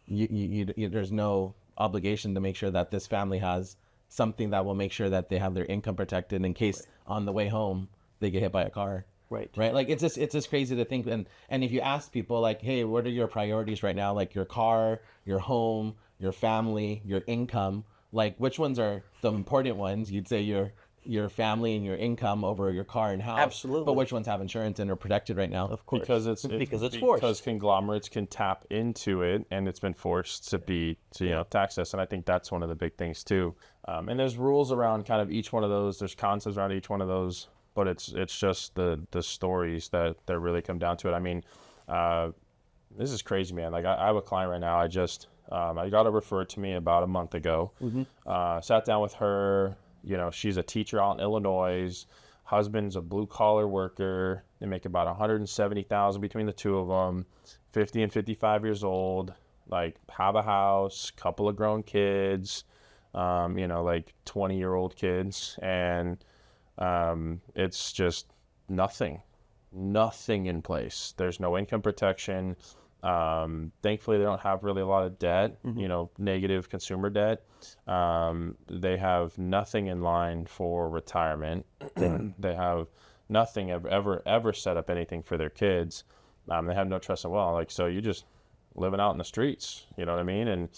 you there's no obligation to make sure that this family has something that will make sure that they have their income protected in case on the way home they get hit by a car. Right. Like it's just crazy to think. And if you ask people like, hey, what are your priorities right now? Like your car, your home, your family, your income, like which ones are the important ones? You'd say your family and your income over your car and house. Absolutely. But which ones have insurance and are protected right now? Of course. Because it's forced. Because conglomerates can tap into it, and it's been forced to tax us. And I think that's one of the big things too. And there's rules around kind of each one of those. There's concepts around each one of those. But it's just the stories that really come down to it. I mean, this is crazy, man. Like I have a client right now. I got her referred to me about a month ago. Mm-hmm. Sat down with her. You know, she's a teacher out in Illinois. Husband's a blue collar worker. They make about $170,000 between the two of them. 50 and 55 years old. Like have a house, couple of grown kids. Like 20-year-old kids, and it's just nothing in place. There's no income protection. Thankfully they don't have really a lot of debt, mm-hmm. Negative consumer debt. They have nothing in line for retirement. They have nothing ever set up anything for their kids. They have no trust in well, like, so you just living out in the streets, you know what I mean?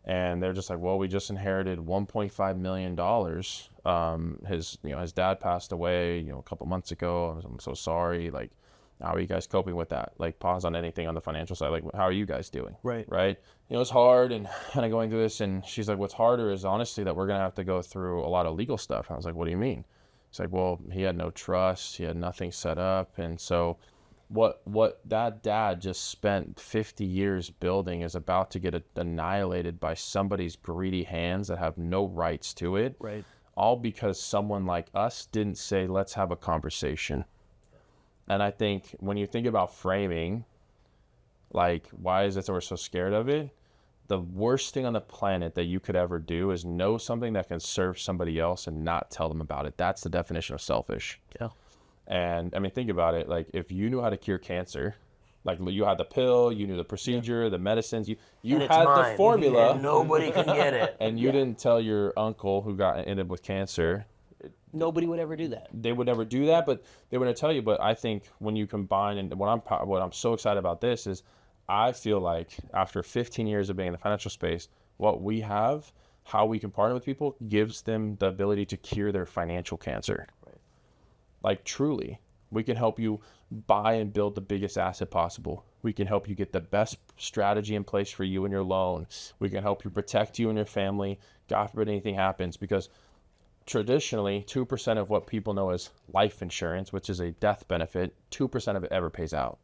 And they're just like, well, we just inherited $1.5 million. His dad passed away, a couple months ago. I'm so sorry. Like, how are you guys coping with that? Like, pause on anything on the financial side. Like, how are you guys doing? Right. It's hard and kind of going through this. And she's like, what's harder is honestly that we're going to have to go through a lot of legal stuff. I was like, what do you mean? It's like, well, he had no trust. He had nothing set up. And so what that dad just spent 50 years building is about to get annihilated by somebody's greedy hands that have no rights to it. Right. All because someone like us didn't say, let's have a conversation. And I think when you think about framing, like, why is it that we're so scared of it? The worst thing on the planet that you could ever do is know something that can serve somebody else and not tell them about it. That's the definition of selfish. Yeah. And I mean, think about it. Like, if you knew how to cure cancer, like you had the pill, you knew the procedure, the medicines, you had the formula. And nobody can get it. And you didn't tell your uncle who ended up with cancer. Nobody would ever do that. They would never do that, but they wouldn't tell you. But I think when you combine, and what I'm so excited about this is, I feel like after 15 years of being in the financial space, what we have, how we can partner with people, gives them the ability to cure their financial cancer. Right. Like, truly, we can help you buy and build the biggest asset possible. We can help you get the best strategy in place for you and your loan. We can help you protect you and your family. God forbid anything happens, because traditionally 2% of what people know as life insurance, which is a death benefit, 2% of it ever pays out.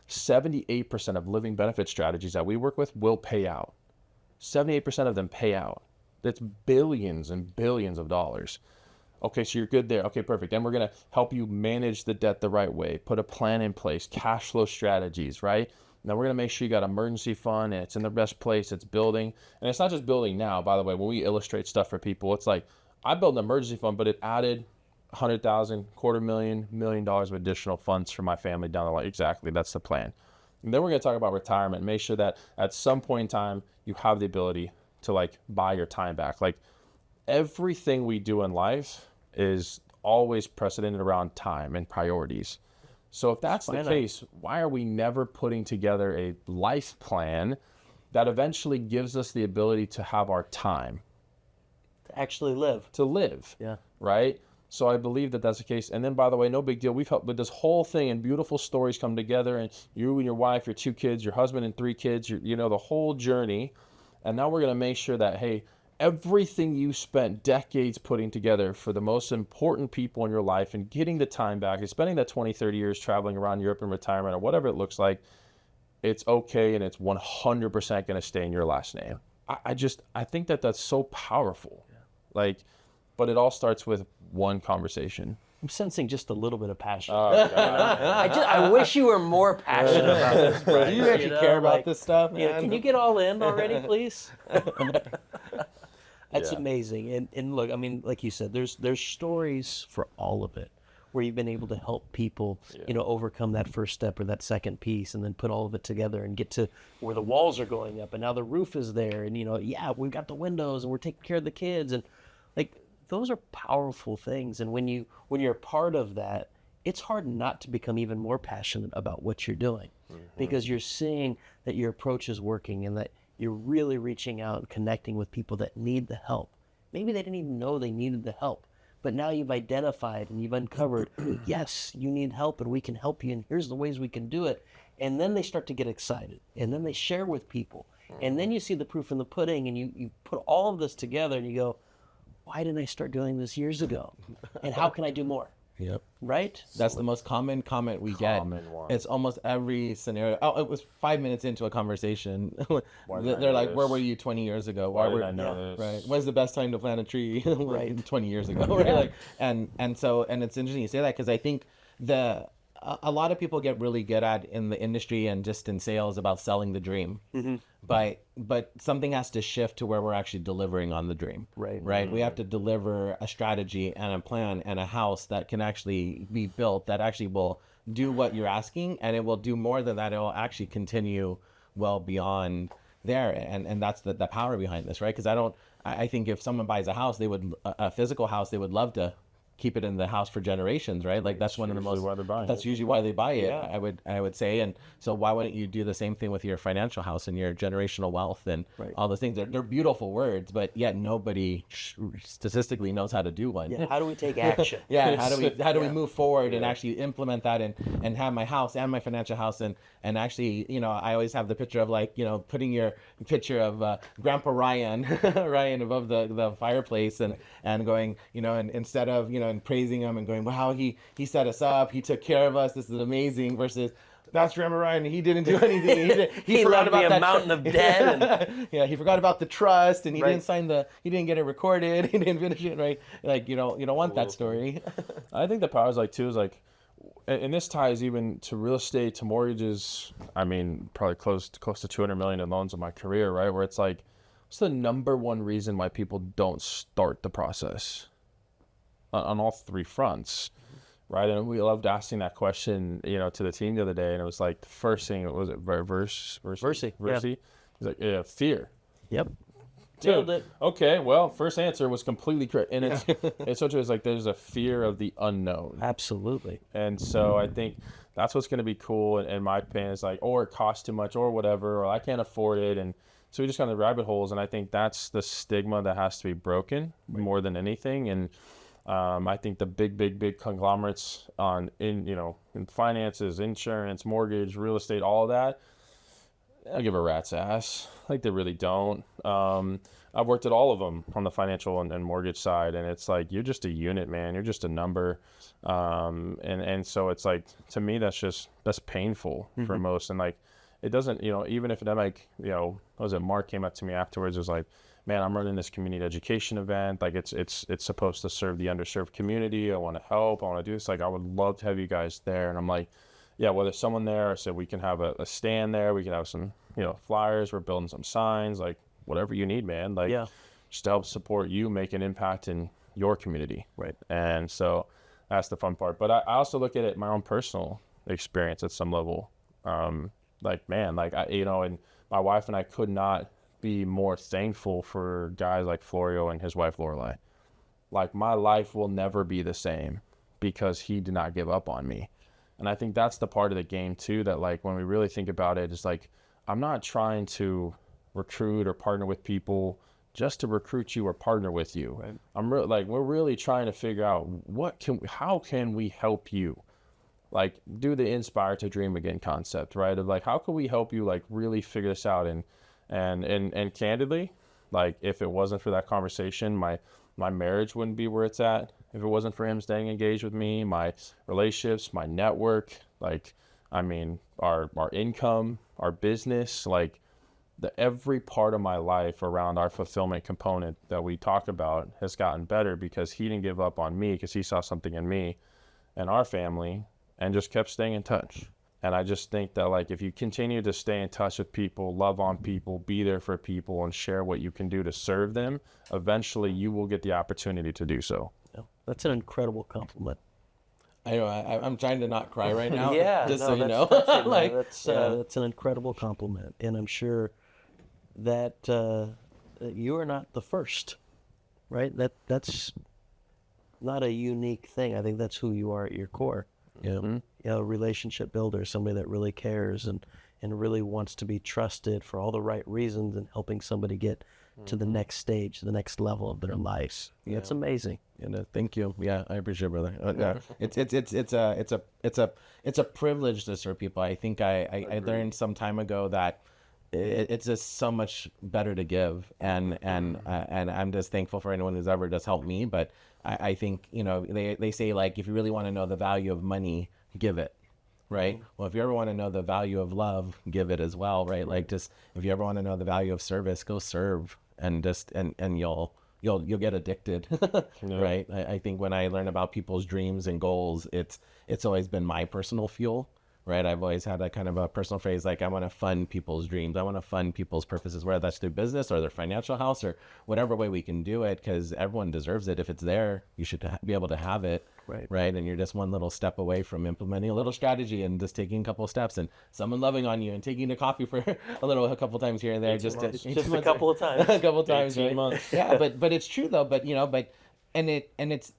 78% of living benefit strategies that we work with will pay out. 78% of them pay out. That's billions and billions of dollars. Okay, so you're good there. Okay, perfect. Then we're going to help you manage the debt the right way, put a plan in place, cash flow strategies, right? Now we're going to make sure you got an emergency fund and it's in the best place, it's building. And it's not just building now, by the way. When we illustrate stuff for people, it's like, I built an emergency fund, but it added 100,000, $250,000, $1 million of additional funds for my family down the line. Exactly, that's the plan. And then we're going to talk about retirement. Make sure that at some point in time, you have the ability to like buy your time back. Like everything we do in life is always precedented around time and priorities. So if that's the case, why are we never putting together a life plan that eventually gives us the ability to have our time? To actually live. To live. Yeah. Right? So I believe that that's the case. And then, by the way, no big deal. We've helped with this whole thing, and beautiful stories come together, and you and your wife, your 2 kids, your husband and 3 kids, you know, the whole journey. And now we're going to make sure that, hey, everything you spent decades putting together for the most important people in your life and getting the time back and spending that 20, 30 years traveling around Europe in retirement or whatever it looks like, it's okay, and it's 100% going to stay in your last name. I think that that's so powerful. Yeah. Like, but it all starts with one conversation. I'm sensing just a little bit of passion. Oh, I wish you were more passionate about this, Bryce. Do you actually care about this stuff, man? Can you get all in already, please? That's amazing. And look, I mean, like you said, there's stories for all of it where you've been able to help people, you know, overcome that first step or that second piece and then put all of it together and get to where the walls are going up and now the roof is there and, you know, we've got the windows and we're taking care of the kids. And like, those are powerful things. And when you're a part of that, it's hard not to become even more passionate about what you're doing because you're seeing that your approach is working and that you're really reaching out and connecting with people that need the help. Maybe they didn't even know they needed the help, but now you've identified and you've uncovered, yes, you need help and we can help you and here's the ways we can do it. And then they start to get excited and then they share with people. And then you see the proof in the pudding and you put all of this together and you go, why didn't I start doing this years ago? And how can I do more? Yep. Right? That's the most common comment we get. One. It's almost every scenario. Oh, it was 5 minutes into a conversation. They're like, where were you 20 years ago? Why did I know this? Right. When's the best time to plant a tree? Right. 20 years ago. Right. Like, and it's interesting you say that because I think a lot of people get really good at in the industry and just in sales about selling the dream. But something has to shift to where we're actually delivering on the dream. Right. We have to deliver a strategy and a plan and a house that can actually be built that actually will do what you're asking, and it will do more than that. It will actually continue well beyond there, and that's the power behind this, right? Because I think if someone buys a house, a physical house, they would love to keep it in the house for generations, right? Like that's one of the most. That's usually why they buy it. Yeah. I would say, and so why wouldn't you do the same thing with your financial house and your generational wealth and all those things? They're beautiful words, but yet nobody statistically knows how to do one. Yeah. How do we take action? How do we move forward and actually implement that and have my house and my financial house and actually, you know, I always have the picture of like, you know, putting your picture of Grandpa Ryan above the fireplace and going, you know, and instead of, you know, and praising him and going, wow, he set us up, he took care of us, this is amazing, versus that's Grandpa Ryan, he didn't do anything. He forgot about that mountain of debt. And he forgot about the trust, and he didn't get it recorded, he didn't finish it, right? Like you don't want that story. I think the power is like and this ties even to real estate, to mortgages. I mean, probably close to 200 million in loans in my career, right? Where it's like, what's the number one reason why people don't start the process on all 3 fronts, right? And we loved asking that question, you know, to the team the other day, and it was like the first thing, was it Versi? Yeah. He's like, fear. Yep. Nailed it. Okay, well, first answer was completely correct, and it's so true. It's like there's a fear of the unknown. Absolutely. And so I think that's what's going to be cool. And my opinion is like, or it costs too much, or whatever, or I can't afford it, and so we just got in the rabbit holes. And I think that's the stigma that has to be broken more than anything. And I think the big conglomerates in finances, insurance, mortgage, real estate, all of that, I give a rat's ass. Like, they really don't. I've worked at all of them on the financial and mortgage side, and it's like, you're just a unit, man. You're just a number. And so it's like, to me, that's painful for most. And like, it doesn't, even if it like, what was it? Mark came up to me afterwards. It was like, man, I'm running this community education event. Like, it's supposed to serve the underserved community. I want to help. I want to do this. Like, I would love to have you guys there. And I'm like, yeah, well, there's someone there. So we can have a stand there. We can have some, flyers. We're building some signs, like whatever you need, man. Like, just to help support you, make an impact in your community. Right. And so that's the fun part. But I also look at it, my own personal experience at some level. Like, man, like, and my wife and I could not be more thankful for guys like Florio and his wife, Lorelai. Like, my life will never be the same because he did not give up on me. And I think that's the part of the game too, that like, when we really think about it, it's like, I'm not trying to recruit or partner with people just to recruit you or partner with you. Right. We're really trying to figure out how can we help you? Like, do the inspire to dream again concept, right? Of like, how can we help you like really figure this out? And candidly, like, if it wasn't for that conversation, my marriage wouldn't be where it's at. If it wasn't for him staying engaged with me, my relationships, my network, like, I mean, our income, our business, like, every part of my life around our fulfillment component that we talk about has gotten better because he didn't give up on me, because he saw something in me and our family and just kept staying in touch. And I just think that, like, if you continue to stay in touch with people, love on people, be there for people, and share what you can do to serve them, eventually you will get the opportunity to do so. Yeah, that's an incredible compliment. I know. I'm trying to not cry right now. Yeah, just no, so you know. Like, that's an incredible compliment, and I'm sure that you are not the first, right? That's not a unique thing. I think that's who you are at your core. Relationship builder, somebody that really cares and really wants to be trusted for all the right reasons and helping somebody get to the next stage, the next level of their lives. Yeah. It's amazing. Thank you. Yeah, I appreciate it, brother. It's a privilege to serve people. I think I learned some time ago that it's just so much better to give, and I'm just thankful for anyone who's ever just helped me. But I think, they say, like, if you really want to know the value of money, give it. Right. Well, if you ever want to know the value of love, give it as well. Right. Like, just, if you ever want to know the value of service, go serve, and you'll get addicted. Right. I think when I learn about people's dreams and goals, it's always been my personal fuel. Right. I've always had that kind of a personal phrase, like, I want to fund people's dreams. I want to fund people's purposes, whether that's through business or their financial house or whatever way we can do it, because everyone deserves it. If it's there, you should be able to have it. Right. And you're just one little step away from implementing a little strategy and just taking a couple of steps, and someone loving on you and taking to coffee for a couple of times here and there. Just a couple of times. A couple of times. 18 right? months. Yeah. But it's true though. But it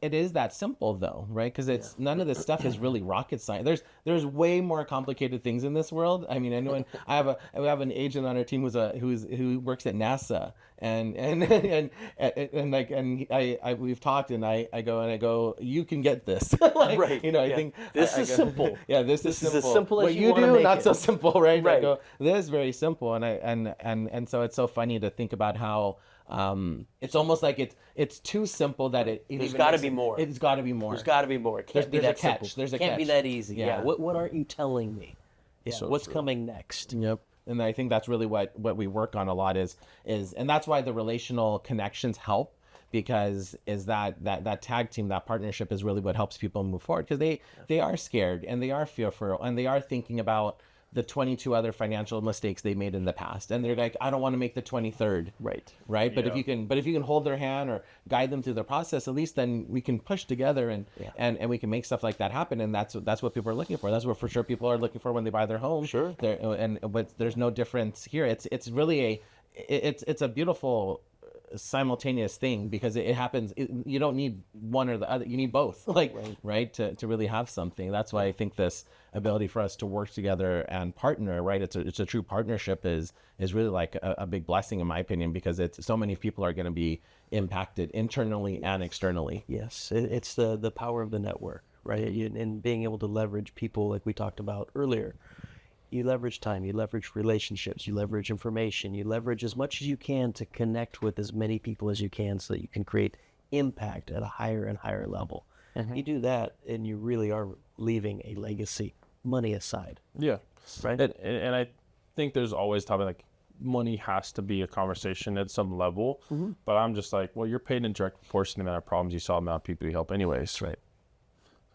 is that simple though, right? Because none of this stuff is really rocket science. There's way more complicated things in this world. I mean, we have an agent on our team who works at NASA, and we've talked, and I go, you can get this. Like, right. I think this is simple. Yeah, this is simple. This is as simple as what you you want to do, make not it. so simple, right? Right. I go, this is very simple, and so it's so funny to think about how. It's almost like it's too simple that There's got to be more. It's got to be more. There's got to be more. It can't be There's that a catch. simple. There's a can't catch. be that easy. Yeah. Yeah. What aren't you telling me? Yeah. So What's true. coming next? Yep. And I think that's really what we work on a lot is and that's why the relational connections help, because is that tag team, that partnership is really what helps people move forward, because they are scared and they are fearful and they are thinking about the 22 other financial mistakes they made in the past, and they're like, I don't want to make the 23rd. Right. But if you can hold their hand or guide them through the process, at least then we can push together and we can make stuff like that happen. And that's what people are looking for. That's what for sure people are looking for when they buy their home. Sure. But there's no difference here. It's really it's a beautiful simultaneous thing, because it happens. You don't need one or the other. You need both, right? To really have something. That's why I think this ability for us to work together and partner, right? It's a true partnership is really like a big blessing in my opinion, because it's so many people are going to be impacted internally and externally. Yes, it's the power of the network, right? And being able to leverage people like we talked about earlier. You leverage time, you leverage relationships, you leverage information, you leverage as much as you can to connect with as many people as you can so that you can create impact at a higher and higher level. You do that and you really are leaving a legacy, money aside. Yeah. Right. And I think there's always topic like money has to be a conversation at some level, but I'm just like, well, you're paid in direct proportion to the amount of problems you solve, the amount of people you help anyways. Right.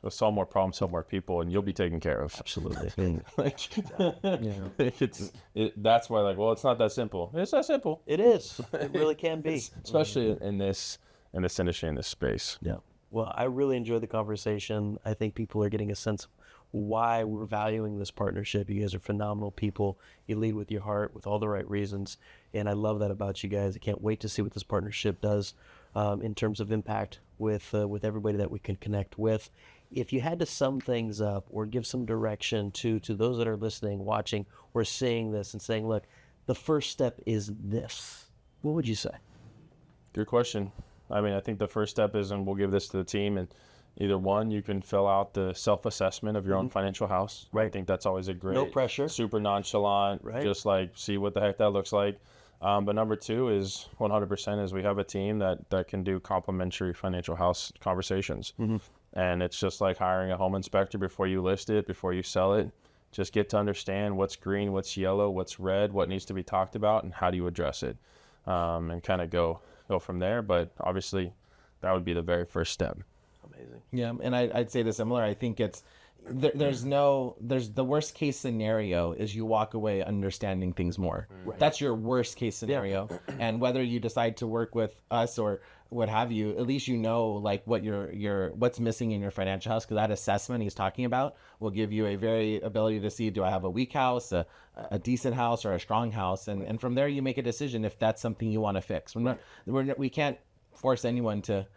So solve more problems, help more people, and you'll be taken care of. Absolutely. Like, that's why, like, well, it's not that simple. It's that simple. It is. It really can be. Especially in this industry, in this space. Yeah. Well, I really enjoyed the conversation. I think people are getting a sense of why we're valuing this partnership. You guys are phenomenal people. You lead with your heart, with all the right reasons, and I love that about you guys. I can't wait to see what this partnership does in terms of impact with everybody that we can connect with. If you had to sum things up or give some direction to those that are listening, watching, or seeing this and saying, look, the first step is this, what would you say? Good question. I mean, I think the first step is, and we'll give this to the team, and either one, you can fill out the self-assessment of your own financial house. Right. I think that's always a great, No pressure. super nonchalant, Right. just like see what the heck that looks like. But number two is 100% is we have a team that can do complimentary financial house conversations. And it's just like hiring a home inspector before you list it, before you sell it. Just get to understand what's green, what's yellow, what's red, what needs to be talked about, and how do you address it, and kind of go from there. But obviously, that would be the very first step. Amazing. Yeah, and I'd say the similar. I think it's there's the worst case scenario is you walk away understanding things more. Right. That's your worst case scenario. Yeah. And whether you decide to work with us or what have you, at least you know like what what's missing in your financial house, because that assessment he's talking about will give you a very ability to see, do I have a weak house, a decent house, or a strong house, and from there you make a decision if that's something you want to fix. We can't force anyone to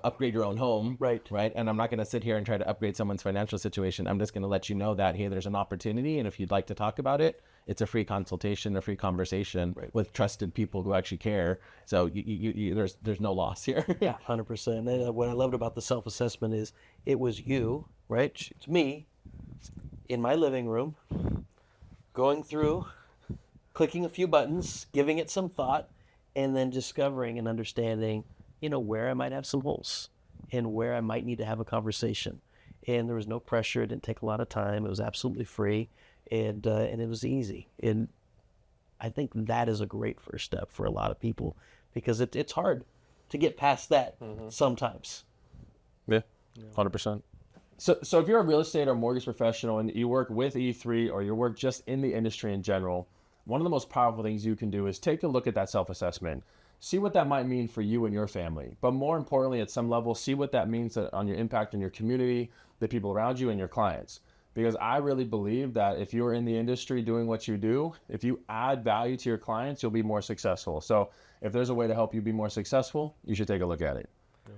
upgrade your own home. Right. And I'm not going to sit here and try to upgrade someone's financial situation. I'm just going to let you know that, hey, there's an opportunity. And if you'd like to talk about it, it's a free consultation, a free conversation with trusted people who actually care. So there's no loss here. Yeah, 100%. And what I loved about the self-assessment is it was you, right? It's me in my living room going through, clicking a few buttons, giving it some thought, and then discovering and understanding where I might have some holes and where I might need to have a conversation. And there was no pressure. It didn't take a lot of time. It was absolutely free, and it was easy. And I think that is a great first step for a lot of people because it's hard to get past that sometimes. Yeah, 100%. So if you're a real estate or mortgage professional and you work with E3 or you work just in the industry in general, one of the most powerful things you can do is take a look at that self-assessment. See what that might mean for you and your family. But more importantly, at some level, see what that means on your impact on your community, the people around you, and your clients. Because I really believe that if you're in the industry doing what you do, if you add value to your clients, you'll be more successful. So if there's a way to help you be more successful, you should take a look at it.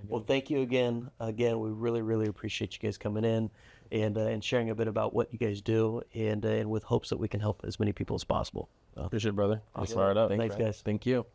Well, thank you again. Again, we really, really appreciate you guys coming in and sharing a bit about what you guys do and with hopes that we can help as many people as possible. Appreciate it, brother. Awesome. Let's fire it up. Thanks guys. Thank you.